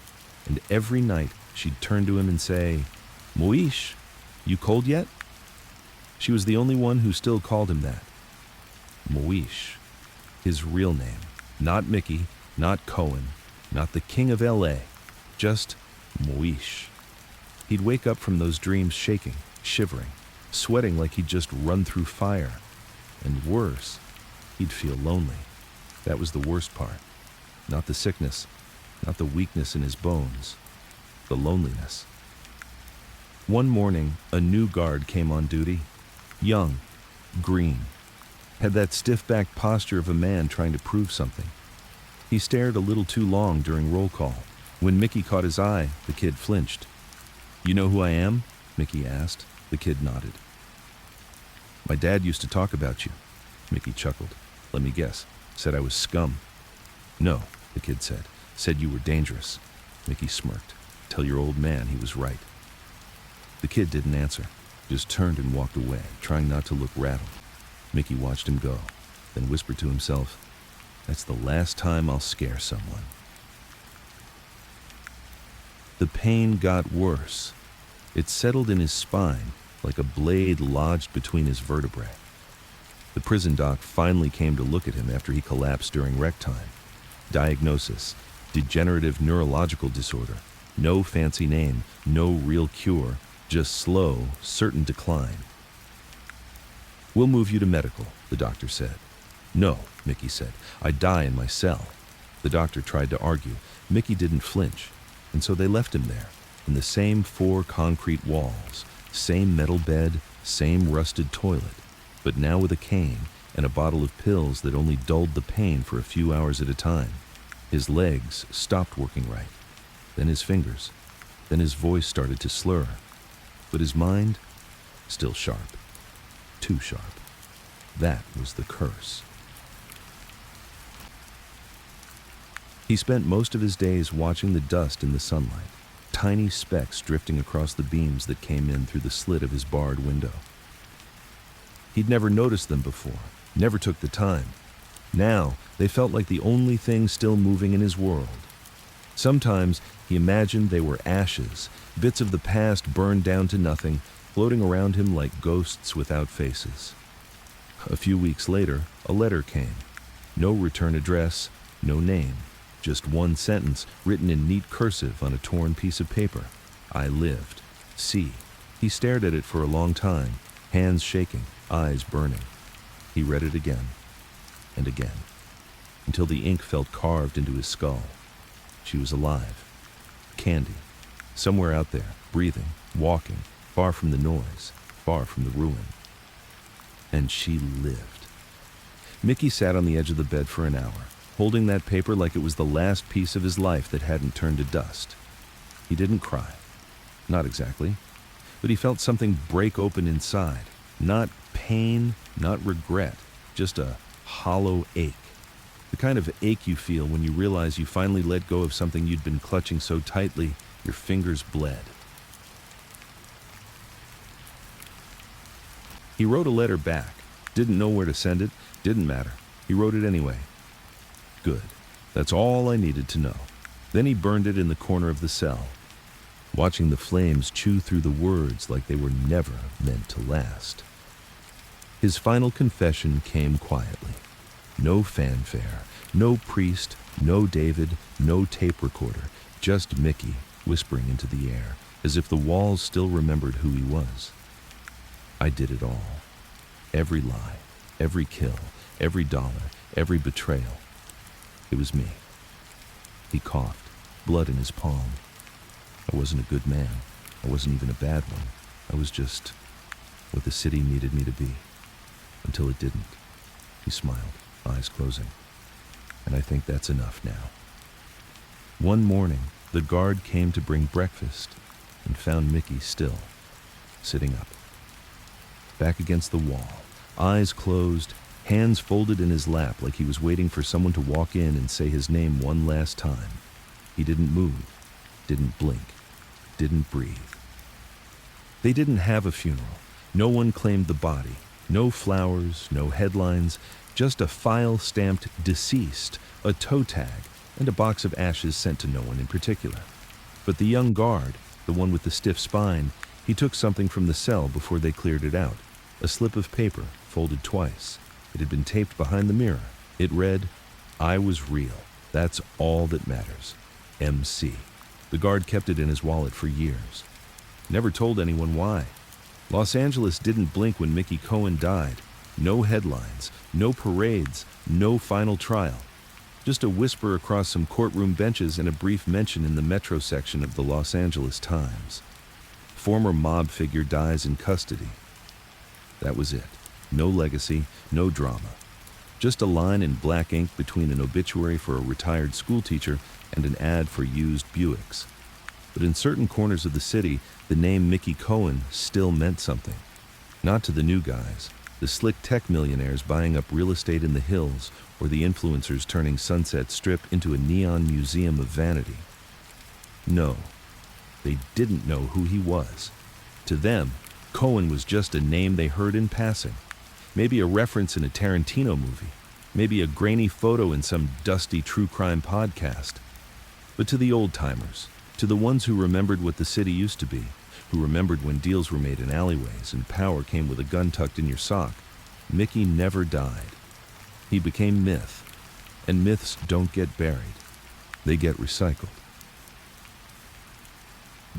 A: And every night she'd turn to him and say, "Moish, you cold yet?" She was the only one who still called him that. Moish, his real name. Not Mickey, not Cohen, not the king of LA, just Moish. He'd wake up from those dreams shaking, shivering, sweating like he'd just run through fire. And worse, he'd feel lonely. That was the worst part. Not the sickness, not the weakness in his bones, the loneliness. One morning, a new guard came on duty. Young, green, had that stiff-backed posture of a man trying to prove something. He stared a little too long during roll call. When Mickey caught his eye, the kid flinched. "You know who I am?" Mickey asked. The kid nodded. "My dad used to talk about you." Mickey chuckled. "Let me guess. Said I was scum." "No," the kid said. "Said you were dangerous." Mickey smirked. "Tell your old man he was right." The kid didn't answer, just turned and walked away, trying not to look rattled. Mickey watched him go, then whispered to himself, "That's the last time I'll scare someone." The pain got worse. It settled in his spine like a blade lodged between his vertebrae. The prison doc finally came to look at him after he collapsed during rec time. Diagnosis: degenerative neurological disorder. No fancy name, no real cure, just slow, certain decline. "We'll move you to medical," the doctor said. "No," Mickey said. "I'd die in my cell." The doctor tried to argue. Mickey didn't flinch, and so they left him there, in the same 4 concrete walls, same metal bed, same rusted toilet, but now with a cane and a bottle of pills that only dulled the pain for a few hours at a time. His legs stopped working right, then his fingers, then his voice started to slur, but his mind, still sharp. Too sharp. That was the curse. He spent most of his days watching the dust in the sunlight, tiny specks drifting across the beams that came in through the slit of his barred window. He'd never noticed them before, never took the time. Now, they felt like the only thing still moving in his world. Sometimes he imagined they were ashes, bits of the past burned down to nothing, floating around him like ghosts without faces. A few weeks later, a letter came. No return address, no name, just one sentence written in neat cursive on a torn piece of paper. "I lived. See." He stared at it for a long time, hands shaking, eyes burning. He read it again, and again, until the ink felt carved into his skull. She was alive. Candy. Somewhere out there, breathing, walking, far from the noise, far from the ruin. And she lived. Mickey sat on the edge of the bed for an hour, holding that paper like it was the last piece of his life that hadn't turned to dust. He didn't cry. Not exactly. But he felt something break open inside. Not pain, not regret, just a hollow ache. The kind of ache you feel when you realize you finally let go of something you'd been clutching so tightly, your fingers bled. He wrote a letter back. Didn't know where to send it, didn't matter. He wrote it anyway. Good. That's all I needed to know. Then he burned it in the corner of the cell, watching the flames chew through the words like they were never meant to last. His final confession came quietly. No fanfare, no priest, no David, no tape recorder, just Mickey whispering into the air, as if the walls still remembered who he was. "I did it all. Every lie, every kill, every dollar, every betrayal. It was me. He coughed, blood in his palm. I wasn't a good man. I wasn't even a bad one. I was just what the city needed me to be. Until it didn't. He smiled, eyes closing. And I think that's enough now. One morning, the guard came to bring breakfast and found Mickey still, sitting up. Back against the wall, eyes closed, hands folded in his lap like he was waiting for someone to walk in and say his name one last time. He didn't move, didn't blink, didn't breathe. They didn't have a funeral. No one claimed the body. No flowers, no headlines, just a file stamped deceased, a toe tag, and a box of ashes sent to no one in particular. But the young guard, the one with the stiff spine, he took something from the cell before they cleared it out. A slip of paper, folded twice. It had been taped behind the mirror. It read, "I was real. That's all that matters. MC." The guard kept it in his wallet for years. Never told anyone why. Los Angeles didn't blink when Mickey Cohen died. No headlines, no parades, no final trial. Just a whisper across some courtroom benches and a brief mention in the Metro section of the Los Angeles Times. Former mob figure dies in custody. That was it. No legacy, no drama. Just a line in black ink between an obituary for a retired schoolteacher and an ad for used Buicks. But in certain corners of the city, the name Mickey Cohen still meant something. Not to the new guys, the slick tech millionaires buying up real estate in the hills, or the influencers turning Sunset Strip into a neon museum of vanity. No, they didn't know who he was. To them, Cohen was just a name they heard in passing. Maybe a reference in a Tarantino movie. Maybe a grainy photo in some dusty true crime podcast. But to the old-timers, to the ones who remembered what the city used to be, who remembered when deals were made in alleyways and power came with a gun tucked in your sock, Mickey never died. He became myth, and myths don't get buried. They get recycled.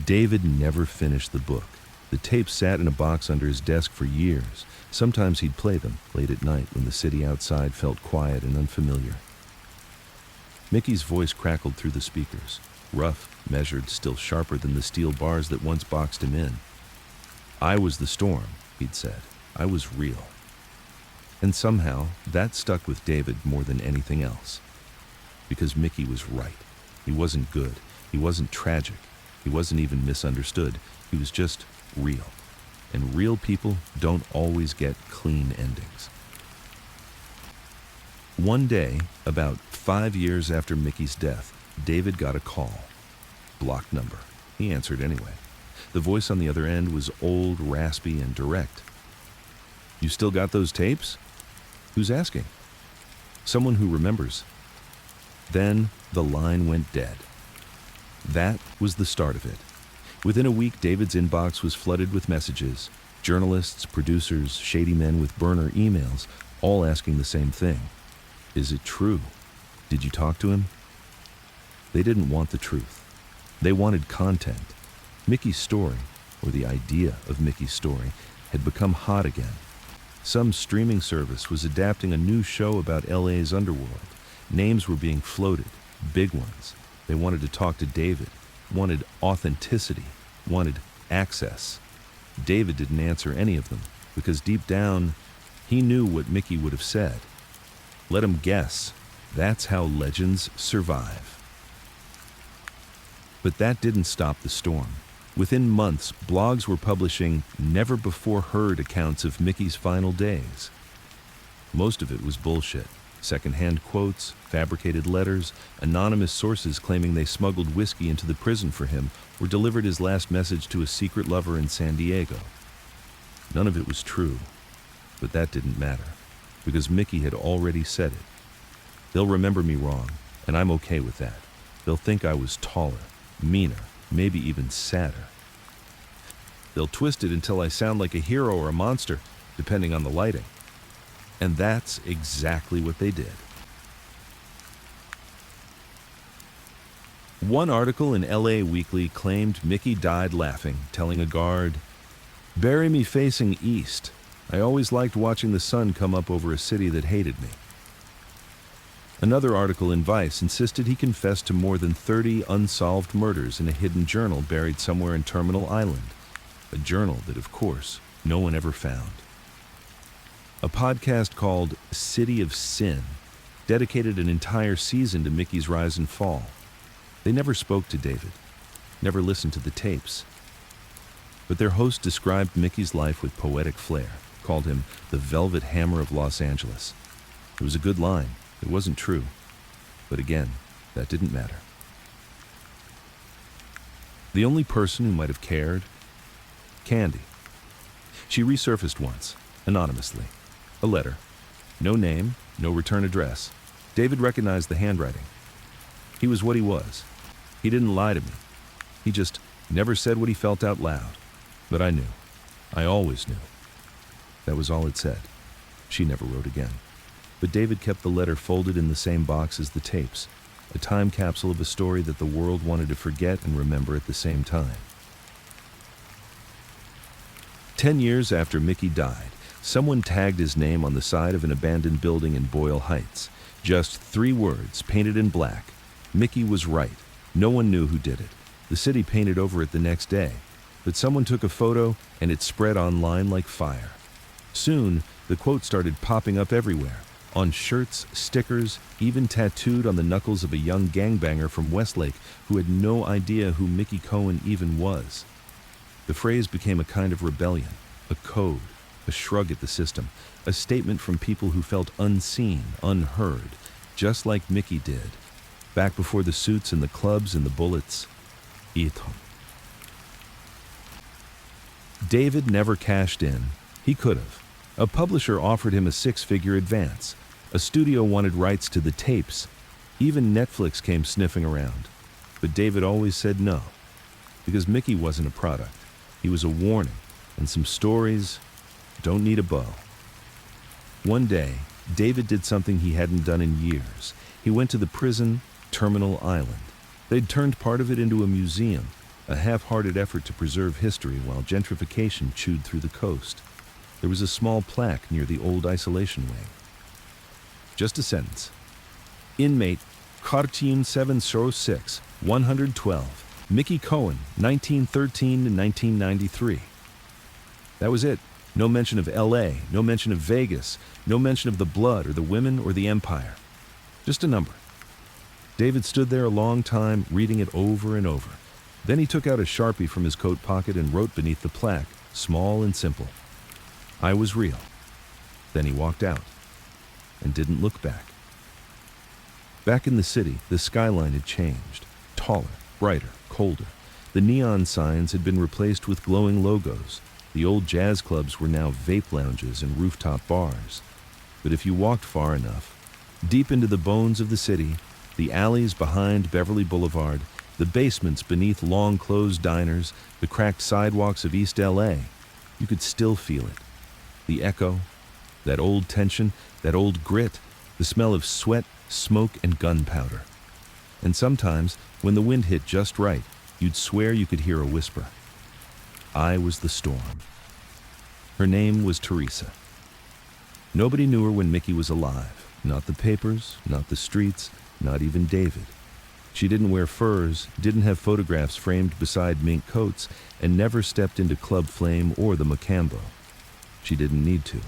A: David never finished the book. The tapes sat in a box under his desk for years. Sometimes he'd play them late at night when the city outside felt quiet and unfamiliar. Mickey's voice crackled through the speakers. Rough, measured, still sharper than the steel bars that once boxed him in. "I was the storm," he'd said. "I was real." And somehow, that stuck with David more than anything else. Because Mickey was right. He wasn't good. He wasn't tragic. He wasn't even misunderstood. He was just real. And real people don't always get clean endings. One day, about 5 years after Mickey's death, David got a call. Blocked number. He answered anyway. The voice on the other end was old, raspy, and direct. "You still got those tapes?" "Who's asking?" "Someone who remembers." Then the line went dead. That was the start of it. Within a week, David's inbox was flooded with messages. Journalists, producers, shady men with burner emails, all asking the same thing. "Is it true? Did you talk to him?" They didn't want the truth. They wanted content. Mickey's story, or the idea of Mickey's story, had become hot again. Some streaming service was adapting a new show about LA's underworld. Names were being floated, big ones. They wanted to talk to David, wanted authenticity, wanted access. David didn't answer any of them, because deep down, he knew what Mickey would have said. Let him guess. That's how legends survive. But that didn't stop the storm. Within months, blogs were publishing never-before-heard accounts of Mickey's final days. Most of it was bullshit. Second-hand quotes, fabricated letters, anonymous sources claiming they smuggled whiskey into the prison for him or delivered his last message to a secret lover in San Diego. None of it was true, but that didn't matter, because Mickey had already said it. "They'll remember me wrong, and I'm okay with that. They'll think I was taller, meaner, maybe even sadder. They'll twist it until I sound like a hero or a monster, depending on the lighting." And that's exactly what they did. One article in LA Weekly claimed Mickey died laughing, telling a guard, "Bury me facing east. I always liked watching the sun come up over a city that hated me. Another article in Vice insisted he confessed to more than 30 unsolved murders in a hidden journal buried somewhere in Terminal Island, a journal that, of course, no one ever found. A podcast called City of Sin dedicated an entire season to Mickey's rise and fall. They never spoke to David, never listened to the tapes. But their host described Mickey's life with poetic flair, called him the Velvet Hammer of Los Angeles. It was a good line. It wasn't true. But again, that didn't matter. The only person who might have cared? Candy. She resurfaced once, anonymously. A letter. No name, no return address. David recognized the handwriting. He was what he was. He didn't lie to me. He just never said what he felt out loud. But I knew. I always knew. That was all it said. She never wrote again. But David kept the letter folded in the same box as the tapes, a time capsule of a story that the world wanted to forget and remember at the same time. 10 years after Mickey died, someone tagged his name on the side of an abandoned building in Boyle Heights. Just 3 words, painted in black. Mickey was right. No one knew who did it. The city painted over it the next day. But someone took a photo, and it spread online like fire. Soon, the quote started popping up everywhere. On shirts, stickers, even tattooed on the knuckles of a young gangbanger from Westlake who had no idea who Mickey Cohen even was. The phrase became a kind of rebellion, a code, a shrug at the system, a statement from people who felt unseen, unheard, just like Mickey did, back before the suits and the clubs and the bullets. Ithom. David never cashed in. He could have. A publisher offered him a 6-figure advance. A studio wanted rights to the tapes. Even Netflix came sniffing around. But David always said no, because Mickey wasn't a product. He was a warning, and some stories don't need a bow. One day, David did something he hadn't done in years. He went to the prison, Terminal Island. They'd turned part of it into a museum, a half-hearted effort to preserve history while gentrification chewed through the coast. There was a small plaque near the old isolation wing. Just a sentence. Inmate, Khartoum 706, 112, Mickey Cohen, 1913 to 1993. That was it. No mention of L.A., no mention of Vegas, no mention of the blood or the women or the empire. Just a number. David stood there a long time, reading it over and over. Then he took out a Sharpie from his coat pocket and wrote beneath the plaque, small and simple, "I was real." Then he walked out and didn't look back. Back in the city, the skyline had changed. Taller, brighter, colder. The neon signs had been replaced with glowing logos. The old jazz clubs were now vape lounges and rooftop bars. But if you walked far enough, deep into the bones of the city, the alleys behind Beverly Boulevard, the basements beneath long-closed diners, the cracked sidewalks of East L.A., you could still feel it. The echo, that old tension, that old grit, the smell of sweat, smoke, and gunpowder. And sometimes, when the wind hit just right, you'd swear you could hear a whisper. I was the storm. Her name was Teresa. Nobody knew her when Mickey was alive. Not the papers, not the streets, not even David. She didn't wear furs, didn't have photographs framed beside mink coats, and never stepped into Club Flame or the Macambo. She didn't need to.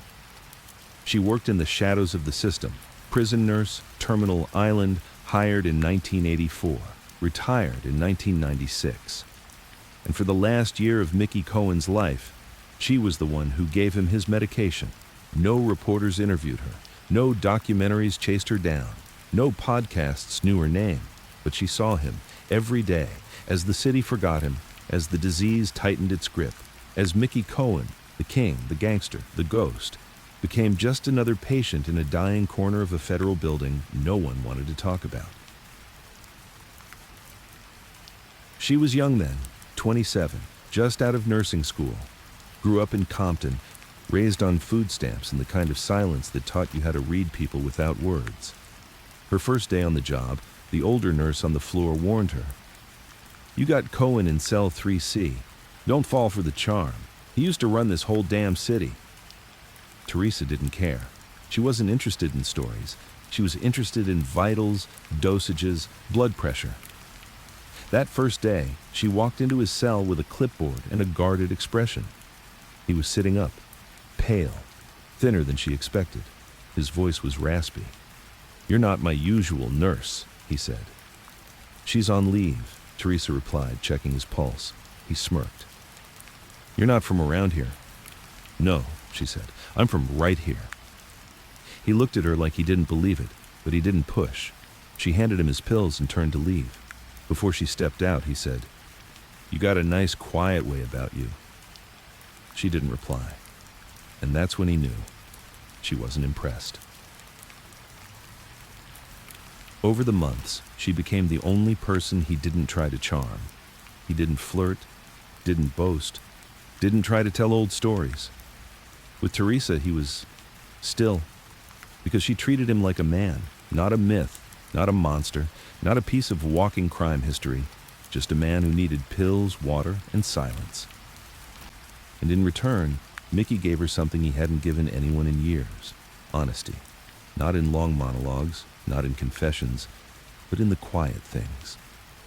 A: She worked in the shadows of the system. Prison nurse, Terminal Island, hired in 1984, retired in 1996. And for the last year of Mickey Cohen's life, she was the one who gave him his medication. No reporters interviewed her. No documentaries chased her down. No podcasts knew her name. But she saw him every day as the city forgot him, as the disease tightened its grip, as Mickey Cohen, the king, the gangster, the ghost, became just another patient in a dying corner of a federal building no one wanted to talk about. She was young then, 27, just out of nursing school, grew up in Compton, raised on food stamps and the kind of silence that taught you how to read people without words. Her first day on the job, the older nurse on the floor warned her, "You got Cohen in cell 3C. Don't fall for the charm. He used to run this whole damn city." Teresa didn't care. She wasn't interested in stories. She was interested in vitals, dosages, blood pressure. That first day, she walked into his cell with a clipboard and a guarded expression. He was sitting up, pale, thinner than she expected. His voice was raspy. "You're not my usual nurse," he said. "She's on leave," Teresa replied, checking his pulse. He smirked. "You're not from around here." "No," she said. "I'm from right here." He looked at her like he didn't believe it, but he didn't push. She handed him his pills and turned to leave. Before she stepped out, he said, "You got a nice quiet way about you." She didn't reply. And that's when he knew. She wasn't impressed. Over the months, she became the only person he didn't try to charm. He didn't flirt, didn't boast, didn't try to tell old stories. With Teresa, he was still, because she treated him like a man, not a myth, not a monster, not a piece of walking crime history, just a man who needed pills, water, and silence. And in return, Mickey gave her something he hadn't given anyone in years: honesty. Not in long monologues, not in confessions, but in the quiet things.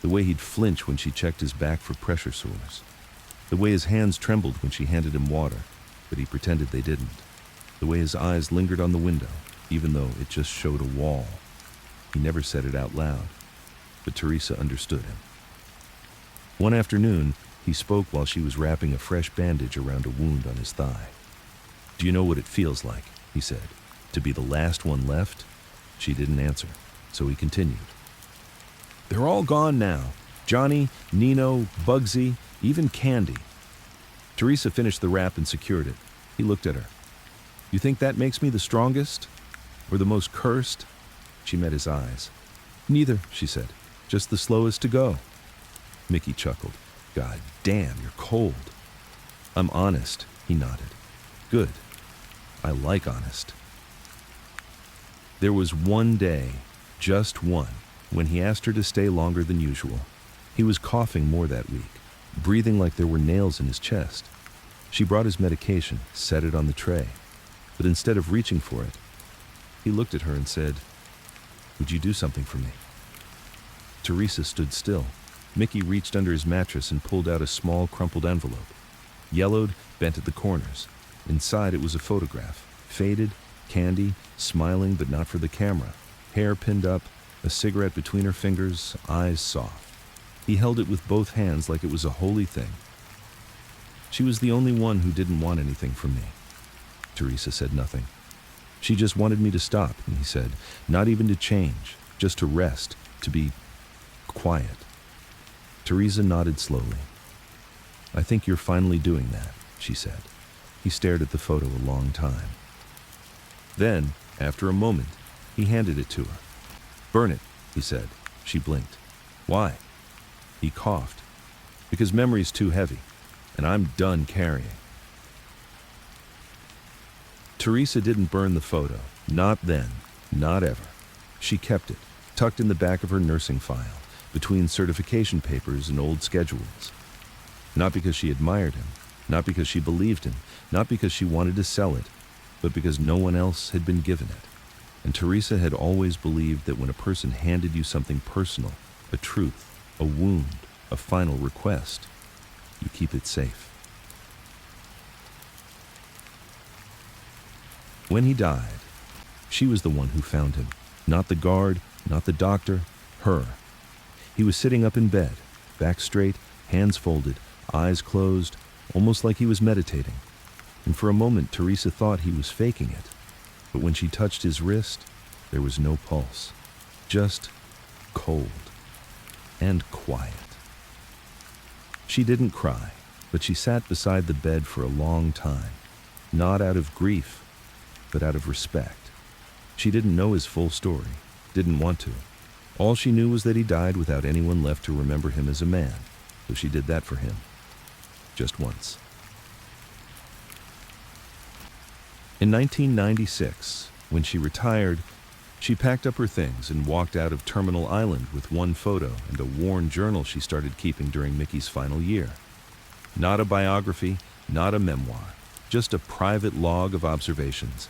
A: The way he'd flinch when she checked his back for pressure sores. The way his hands trembled when she handed him water, but he pretended they didn't. The way his eyes lingered on the window, even though it just showed a wall. He never said it out loud, but Teresa understood him. One afternoon, he spoke while she was wrapping a fresh bandage around a wound on his thigh. "Do you know what it feels like?" he said. "To be the last one left?" She didn't answer, so he continued. "They're all gone now. Johnny, Nino, Bugsy, even Candy." Teresa finished the wrap and secured it. He looked at her. "You think that makes me the strongest? Or the most cursed?" She met his eyes. "Neither," she said. "Just the slowest to go." Mickey chuckled. "God damn, you're cold." "I'm honest," he nodded. "Good. I like honest." There was one day, just one, when he asked her to stay longer than usual. He was coughing more that week, breathing like there were nails in his chest. She brought his medication, set it on the tray, but instead of reaching for it, he looked at her and said, "Would you do something for me?" Teresa stood still. Mickey reached under his mattress and pulled out a small, crumpled envelope. Yellowed, bent at the corners. Inside it was a photograph. Faded, Candy, smiling but not for the camera. Hair pinned up, a cigarette between her fingers, eyes soft. He held it with both hands like it was a holy thing. "She was the only one who didn't want anything from me." Teresa said nothing. "She just wanted me to stop," he said. "Not even to change, just to rest, to be quiet." Teresa nodded slowly. "I think you're finally doing that," she said. He stared at the photo a long time. Then, after a moment, he handed it to her. "Burn it," he said. She blinked. "Why?" He coughed. "Because memory's too heavy, and I'm done carrying." Teresa didn't burn the photo. Not then. Not ever. She kept it, tucked in the back of her nursing file, between certification papers and old schedules. Not because she admired him, not because she believed him, not because she wanted to sell it, but because no one else had been given it. And Teresa had always believed that when a person handed you something personal, a truth, a wound, a final request, you keep it safe. When he died, she was the one who found him. Not the guard, not the doctor, her. He was sitting up in bed, back straight, hands folded, eyes closed, almost like he was meditating. And for a moment, Teresa thought he was faking it. But when she touched his wrist, there was no pulse. Just cold and quiet. She didn't cry, but she sat beside the bed for a long time. Not out of grief, but out of respect. She didn't know his full story, didn't want to. All she knew was that he died without anyone left to remember him as a man, so she did that for him. Just once. In 1996, when she retired, she packed up her things and walked out of Terminal Island with one photo and a worn journal she started keeping during Mickey's final year. Not a biography, not a memoir, Just a private log of observations.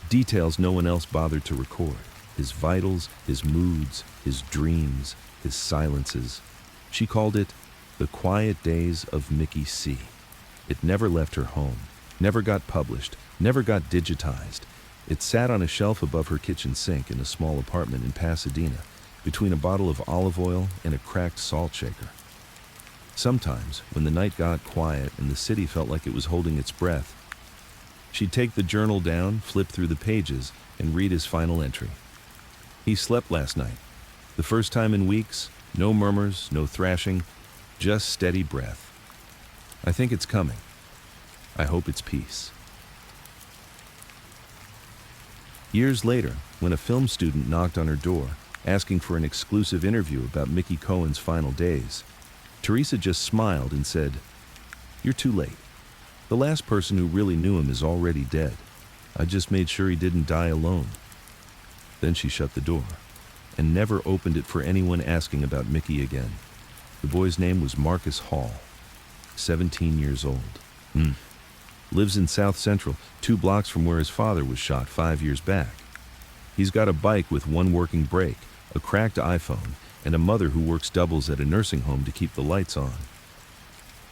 A: Details no one else bothered to record. His vitals, his moods, his dreams, his silences. She called it The Quiet Days of Mickey C. It never left her home, never got published, never got digitized. It sat on a shelf above her kitchen sink in a small apartment in Pasadena, between a bottle of olive oil and a cracked salt shaker. Sometimes, when the night got quiet and the city felt like it was holding its breath, she'd take the journal down, flip through the pages, and read his final entry. He slept last night. The first time in weeks, no murmurs, no thrashing, just steady breath. I think it's coming. I hope it's peace. Years later, when a film student knocked on her door, asking for an exclusive interview about Mickey Cohen's final days, Teresa just smiled and said, "You're too late. The last person who really knew him is already dead. I just made sure he didn't die alone." Then she shut the door, and never opened it for anyone asking about Mickey again. The boy's name was Marcus Hall, 17 years old. Lives in South Central, 2 blocks from where his father was shot 5 years back. He's got a bike with 1 working brake, a cracked iPhone, and a mother who works doubles at a nursing home to keep the lights on.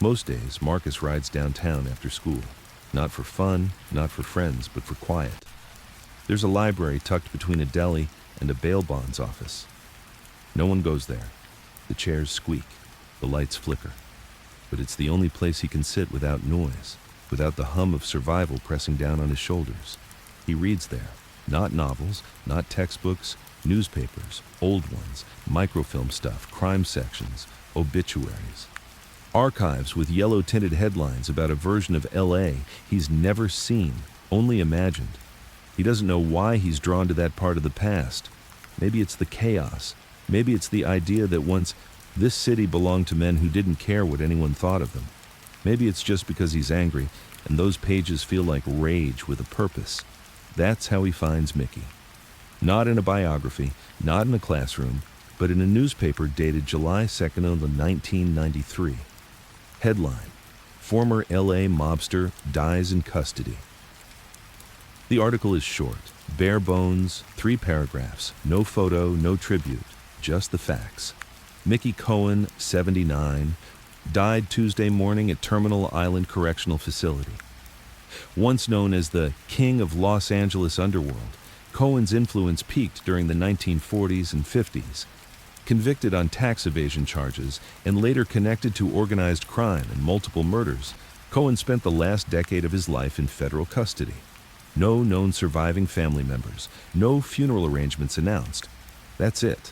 A: Most days, Marcus rides downtown after school. Not for fun, not for friends, but for quiet. There's a library tucked between a deli and a bail bonds office. No one goes there. The chairs squeak, the lights flicker. But it's the only place he can sit without noise, without the hum of survival pressing down on his shoulders. He reads there, not novels, not textbooks, newspapers, old ones, microfilm stuff, crime sections, obituaries. Archives with yellow-tinted headlines about a version of LA he's never seen, only imagined. He doesn't know why he's drawn to that part of the past. Maybe it's the chaos. Maybe it's the idea that once this city belonged to men who didn't care what anyone thought of them. Maybe it's just because he's angry, and those pages feel like rage with a purpose. That's how he finds Mickey. Not in a biography, not in a classroom, but in a newspaper dated July 2nd of 1993. Headline: Former LA mobster dies in custody. The article is short, bare bones, 3 paragraphs, no photo, no tribute, just the facts. Mickey Cohen, 79, died Tuesday morning at Terminal Island Correctional Facility. Once known as the King of Los Angeles underworld, Cohen's influence peaked during the 1940s and 50s. Convicted on tax evasion charges and later connected to organized crime and multiple murders, Cohen spent the last decade of his life in federal custody. No known surviving family members, no funeral arrangements announced. That's it.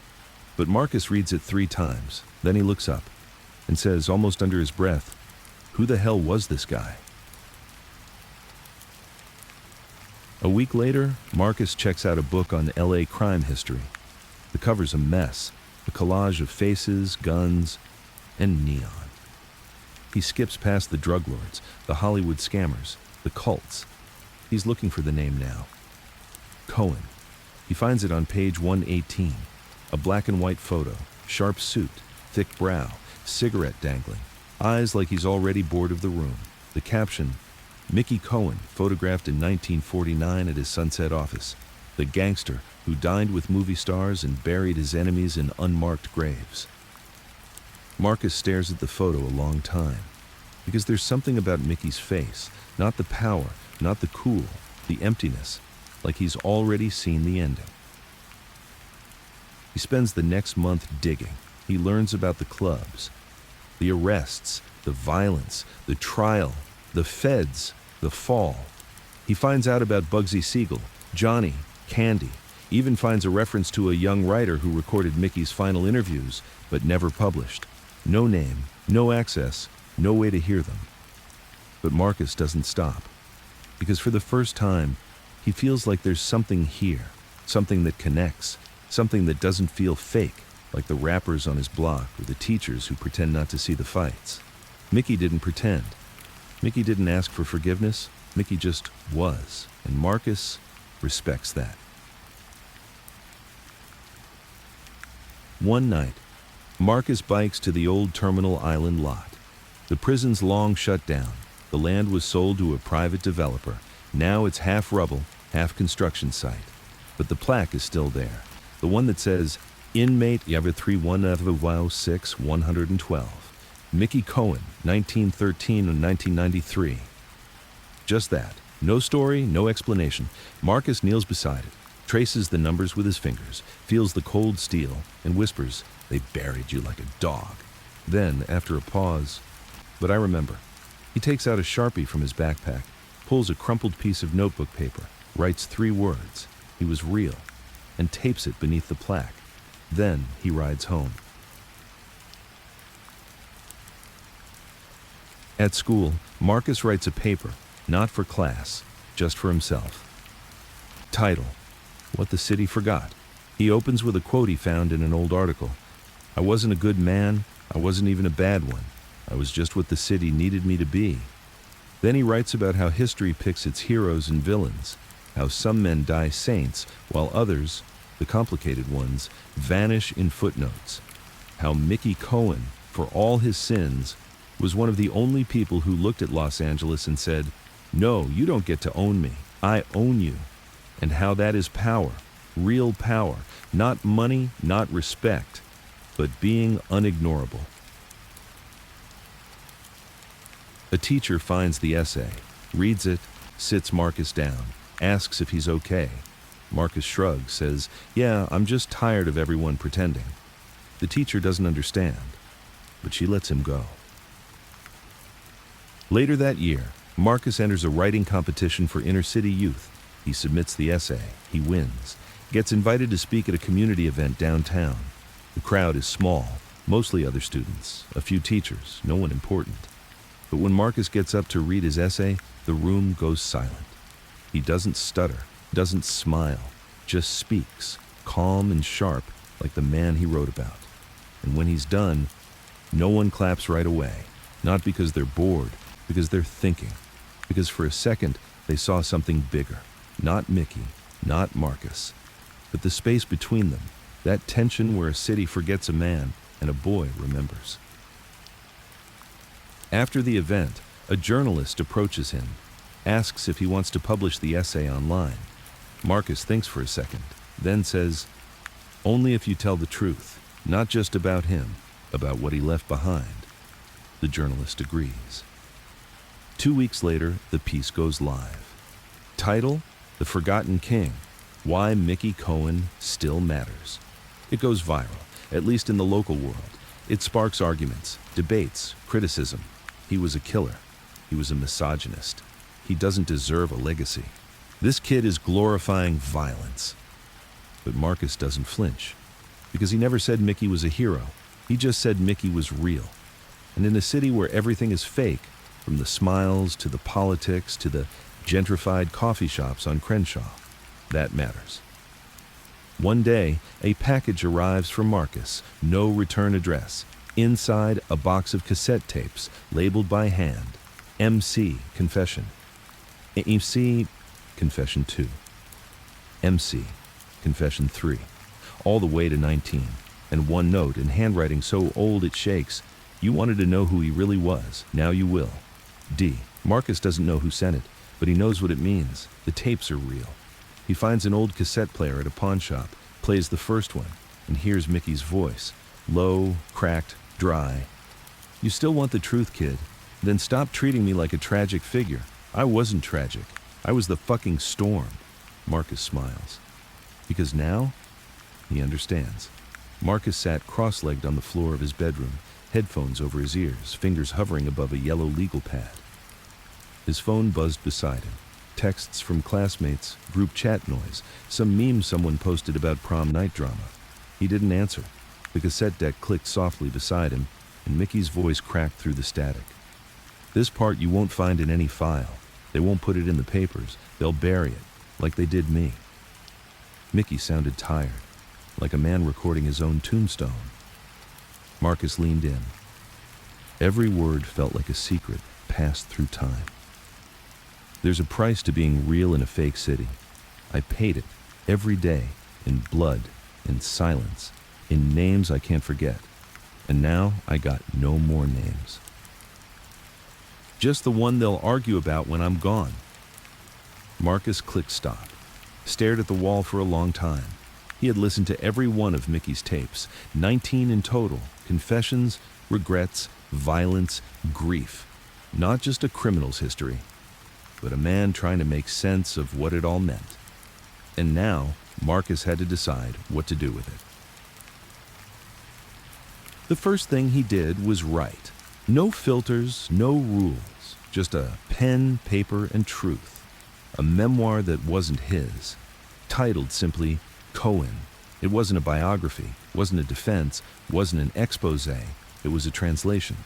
A: But Marcus reads it 3 times, then he looks up and says, almost under his breath, "Who the hell was this guy?" A week later, Marcus checks out a book on LA crime history. The cover's a mess, a collage of faces, guns, and neon. He skips past the drug lords, the Hollywood scammers, the cults. He's looking for the name now. Cohen. He finds it on page 118. A black and white photo, sharp suit, thick brow, cigarette dangling, eyes like he's already bored of the room. The caption: Mickey Cohen, photographed in 1949 at his Sunset office. The gangster who dined with movie stars and buried his enemies in unmarked graves. Marcus stares at the photo a long time, because there's something about Mickey's face, not the power, not the cool, the emptiness, like he's already seen the ending. He spends the next month digging. He learns about the clubs, the arrests, the violence, the trial, the feds, the fall. He finds out about Bugsy Siegel, Johnny, Candy, even finds a reference to a young writer who recorded Mickey's final interviews, but never published. No name, no access, no way to hear them. But Marcus doesn't stop, because for the first time, he feels like there's something here, something that connects, something that doesn't feel fake, like the rappers on his block or the teachers who pretend not to see the fights. Mickey didn't pretend. Mickey didn't ask for forgiveness. Mickey just was, and Marcus respects that. One night, Marcus bikes to the old Terminal Island lot. The prison's long shut down. The land was sold to a private developer. Now it's half rubble, half construction site. But the plaque is still there. The one that says, Inmate Yabba 31 112. Mickey Cohen, 1913 and 1993. Just that. No story, no explanation. Marcus kneels beside it, traces the numbers with his fingers, feels the cold steel, and whispers, "They buried you like a dog." Then, after a pause, "But I remember." He takes out a Sharpie from his backpack, pulls a crumpled piece of notebook paper, writes 3 words, "He was real," and tapes it beneath the plaque. Then he rides home. At school, Marcus writes a paper, not for class, just for himself. Title: What the City Forgot. He opens with a quote he found in an old article. "I wasn't a good man, I wasn't even a bad one. I was just what the city needed me to be." Then he writes about how history picks its heroes and villains, how some men die saints, while others, the complicated ones, vanish in footnotes. How Mickey Cohen, for all his sins, was one of the only people who looked at Los Angeles and said, "No, you don't get to own me. I own you." And how that is power, real power, not money, not respect, but being unignorable. A teacher finds the essay, reads it, sits Marcus down, asks if he's okay. Marcus shrugs, says, "Yeah, I'm just tired of everyone pretending." The teacher doesn't understand, but she lets him go. Later that year, Marcus enters a writing competition for inner-city youth. He submits the essay, he wins, gets invited to speak at a community event downtown. The crowd is small, mostly other students, a few teachers, no one important. But when Marcus gets up to read his essay, the room goes silent. He doesn't stutter, doesn't smile, just speaks, calm and sharp, like the man he wrote about. And when he's done, no one claps right away, not because they're bored, because they're thinking, because for a second they saw something bigger, not Mickey, not Marcus, but the space between them, that tension where a city forgets a man and a boy remembers. After the event, a journalist approaches him, asks if he wants to publish the essay online. Marcus thinks for a second, then says, "Only if you tell the truth, not just about him, about what he left behind." The journalist agrees. 2 weeks later, the piece goes live. Title: The Forgotten King, Why Mickey Cohen Still Matters. It goes viral, at least in the local world. It sparks arguments, debates, criticism. He was a killer. He was a misogynist. He doesn't deserve a legacy. This kid is glorifying violence. But Marcus doesn't flinch, because he never said Mickey was a hero. He just said Mickey was real. And in a city where everything is fake, from the smiles to the politics to the gentrified coffee shops on Crenshaw, that matters. One day, a package arrives from Marcus, no return address. Inside, a box of cassette tapes, labeled by hand. MC, Confession. MC, Confession 2. MC, Confession 3. All the way to 19. And one note in handwriting so old it shakes. "You wanted to know who he really was. Now you will. D." Marcus doesn't know who sent it, but he knows what it means. The tapes are real. He finds an old cassette player at a pawn shop, plays the first one, and hears Mickey's voice. Low, cracked, dry. "You still want the truth, kid? Then stop treating me like a tragic figure. I wasn't tragic. I was the fucking storm." Marcus smiles. Because now, he understands. Marcus sat cross-legged on the floor of his bedroom, headphones over his ears, fingers hovering above a yellow legal pad. His phone buzzed beside him. Texts from classmates, group chat noise, some meme someone posted about prom night drama. He didn't answer. The cassette deck clicked softly beside him, and Mickey's voice cracked through the static. "This part you won't find in any file. They won't put it in the papers. They'll bury it, like they did me." Mickey sounded tired, like a man recording his own tombstone. Marcus leaned in. Every word felt like a secret passed through time. "There's a price to being real in a fake city. I paid it every day, in blood, in silence, in names I can't forget. And now I got no more names." Just the one they'll argue about when I'm gone. Marcus clicked stop, stared at the wall for a long time. He had listened to every one of Mickey's tapes, 19 in total, confessions, regrets, violence, grief. Not just a criminal's history, but a man trying to make sense of what it all meant. And now, Marcus had to decide what to do with it. The first thing he did was write. No filters, no rules, just a pen, paper, and truth. A memoir that wasn't his, titled simply Cohen. It wasn't a biography, wasn't a defense, wasn't an expose. It was a translation.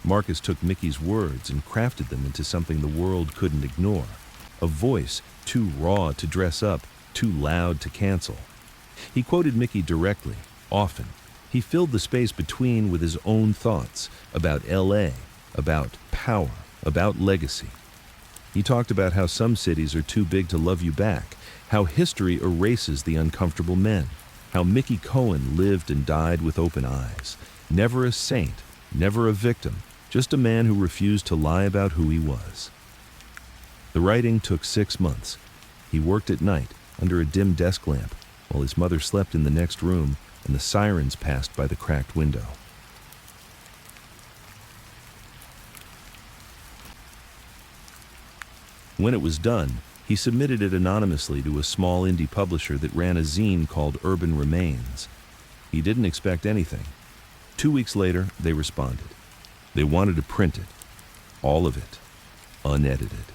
A: Marcus took Mickey's words and crafted them into something the world couldn't ignore. A voice too raw to dress up, too loud to cancel. He quoted Mickey directly, often. He filled the space between with his own thoughts about LA, about power, about legacy. He talked about how some cities are too big to love you back, how history erases the uncomfortable men, how Mickey Cohen lived and died with open eyes. Never a saint, never a victim, just a man who refused to lie about who he was. The writing took 6 months. He worked at night, under a dim desk lamp, while his mother slept in the next room and the sirens passed by the cracked window. When it was done, he submitted it anonymously to a small indie publisher that ran a zine called Urban Remains. He didn't expect anything. 2 weeks later, they responded. They wanted to print it, all of it, unedited.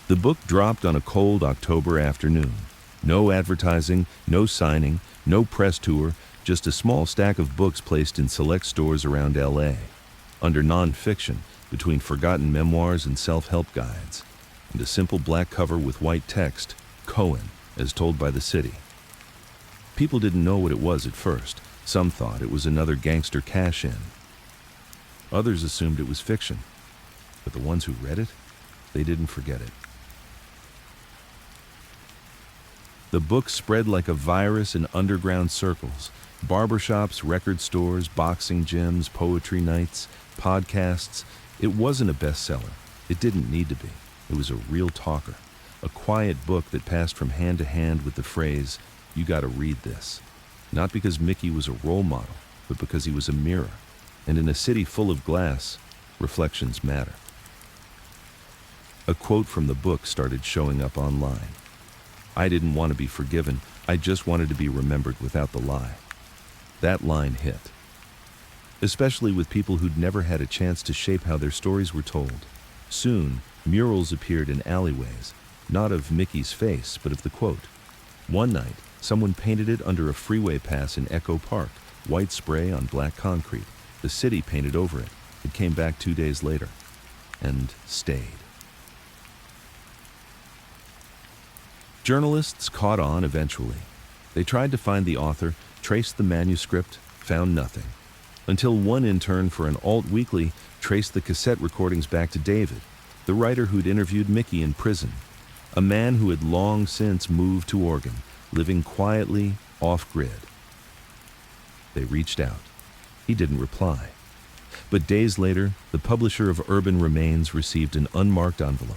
A: The book dropped on a cold October afternoon. No advertising, no signing, no press tour, just a small stack of books placed in select stores around LA, under non-fiction, between forgotten memoirs and self-help guides, and a simple black cover with white text, Cohen, as told by the city. People didn't know what it was at first. Some thought it was another gangster cash-in. Others assumed it was fiction. But the ones who read it, they didn't forget it. The book spread like a virus in underground circles. Barbershops, record stores, boxing gyms, poetry nights, podcasts. It wasn't a bestseller. It didn't need to be. It was a real talker. A quiet book that passed from hand to hand with the phrase, "You gotta read this." Not because Mickey was a role model, but because he was a mirror. And in a city full of glass, reflections matter. A quote from the book started showing up online. "I didn't want to be forgiven. I just wanted to be remembered without the lie." That line hit. Especially with people who'd never had a chance to shape how their stories were told. Soon, murals appeared in alleyways, not of Mickey's face, but of the quote. One night, someone painted it under a freeway pass in Echo Park, white spray on black concrete. The city painted over it. It came back 2 days later, and stayed. Journalists caught on eventually. They tried to find the author, traced the manuscript, found nothing. Until one intern for an alt weekly traced the cassette recordings back to David, the writer who'd interviewed Mickey in prison, a man who had long since moved to Oregon, living quietly, off-grid. They reached out. He didn't reply. But days later, the publisher of Urban Remains received an unmarked envelope.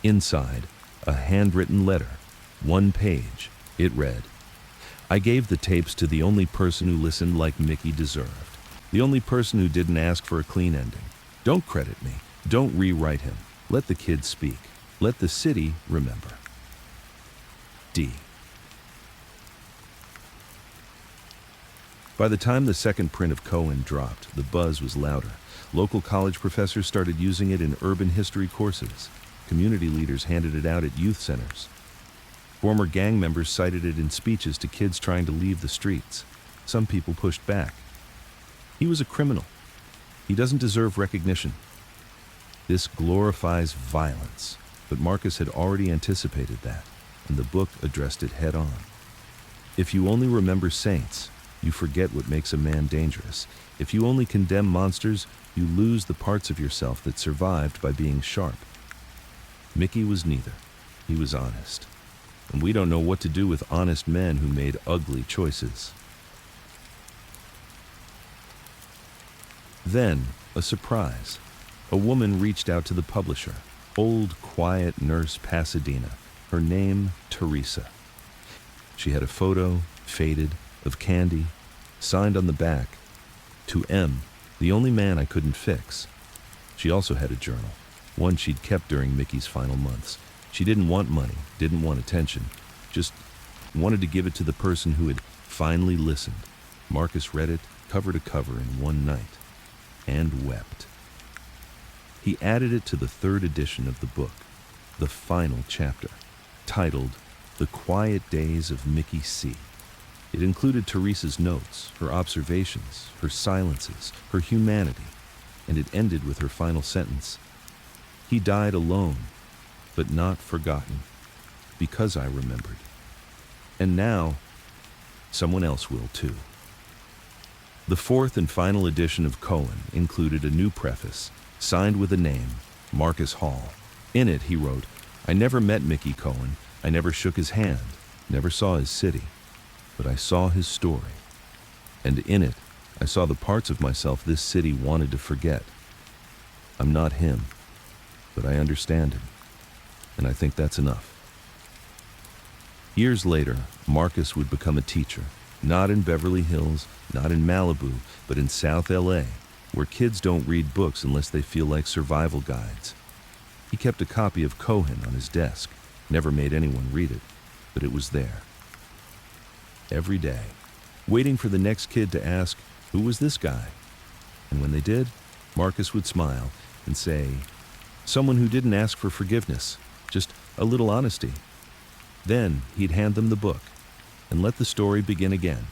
A: Inside, a handwritten letter, 1 page. It read, "I gave the tapes to the only person who listened like Mickey deserved. The only person who didn't ask for a clean ending. Don't credit me. Don't rewrite him. Let the kids speak. Let the city remember. D." By the time the second print of Cohen dropped, the buzz was louder. Local college professors started using it in urban history courses. Community leaders handed it out at youth centers. Former gang members cited it in speeches to kids trying to leave the streets. Some people pushed back. He was a criminal. He doesn't deserve recognition. This glorifies violence, but Marcus had already anticipated that, and the book addressed it head on. If you only remember saints, you forget what makes a man dangerous. If you only condemn monsters, you lose the parts of yourself that survived by being sharp. Mickey was neither. He was honest. And we don't know what to do with honest men who made ugly choices. Then, a surprise. A woman reached out to the publisher. Old, quiet nurse Pasadena. Her name, Teresa. She had a photo, faded, of Candy, signed on the back, to M, the only man I couldn't fix. She also had a journal, one she'd kept during Mickey's final months. She didn't want money, didn't want attention, just wanted to give it to the person who had finally listened. Marcus read it cover to cover in one night, and wept. He added it to the third edition of the book, the final chapter, titled The Quiet Days of Mickey C. It included Teresa's notes, her observations, her silences, her humanity, and it ended with her final sentence. He died alone, but not forgotten, because I remembered. And now, someone else will too. The fourth and final edition of Cohen included a new preface, signed with a name, Marcus Hall. In it, he wrote, I never met Mickey Cohen, I never shook his hand, never saw his city, but I saw his story. And in it, I saw the parts of myself this city wanted to forget. I'm not him, but I understand him, and I think that's enough. Years later, Marcus would become a teacher, not in Beverly Hills, not in Malibu, but in South LA, where kids don't read books unless they feel like survival guides. He kept a copy of Cohen on his desk, never made anyone read it, but it was there. Every day, waiting for the next kid to ask, who was this guy? And when they did, Marcus would smile and say, someone who didn't ask for forgiveness, just a little honesty. Then he'd hand them the book and let the story begin again.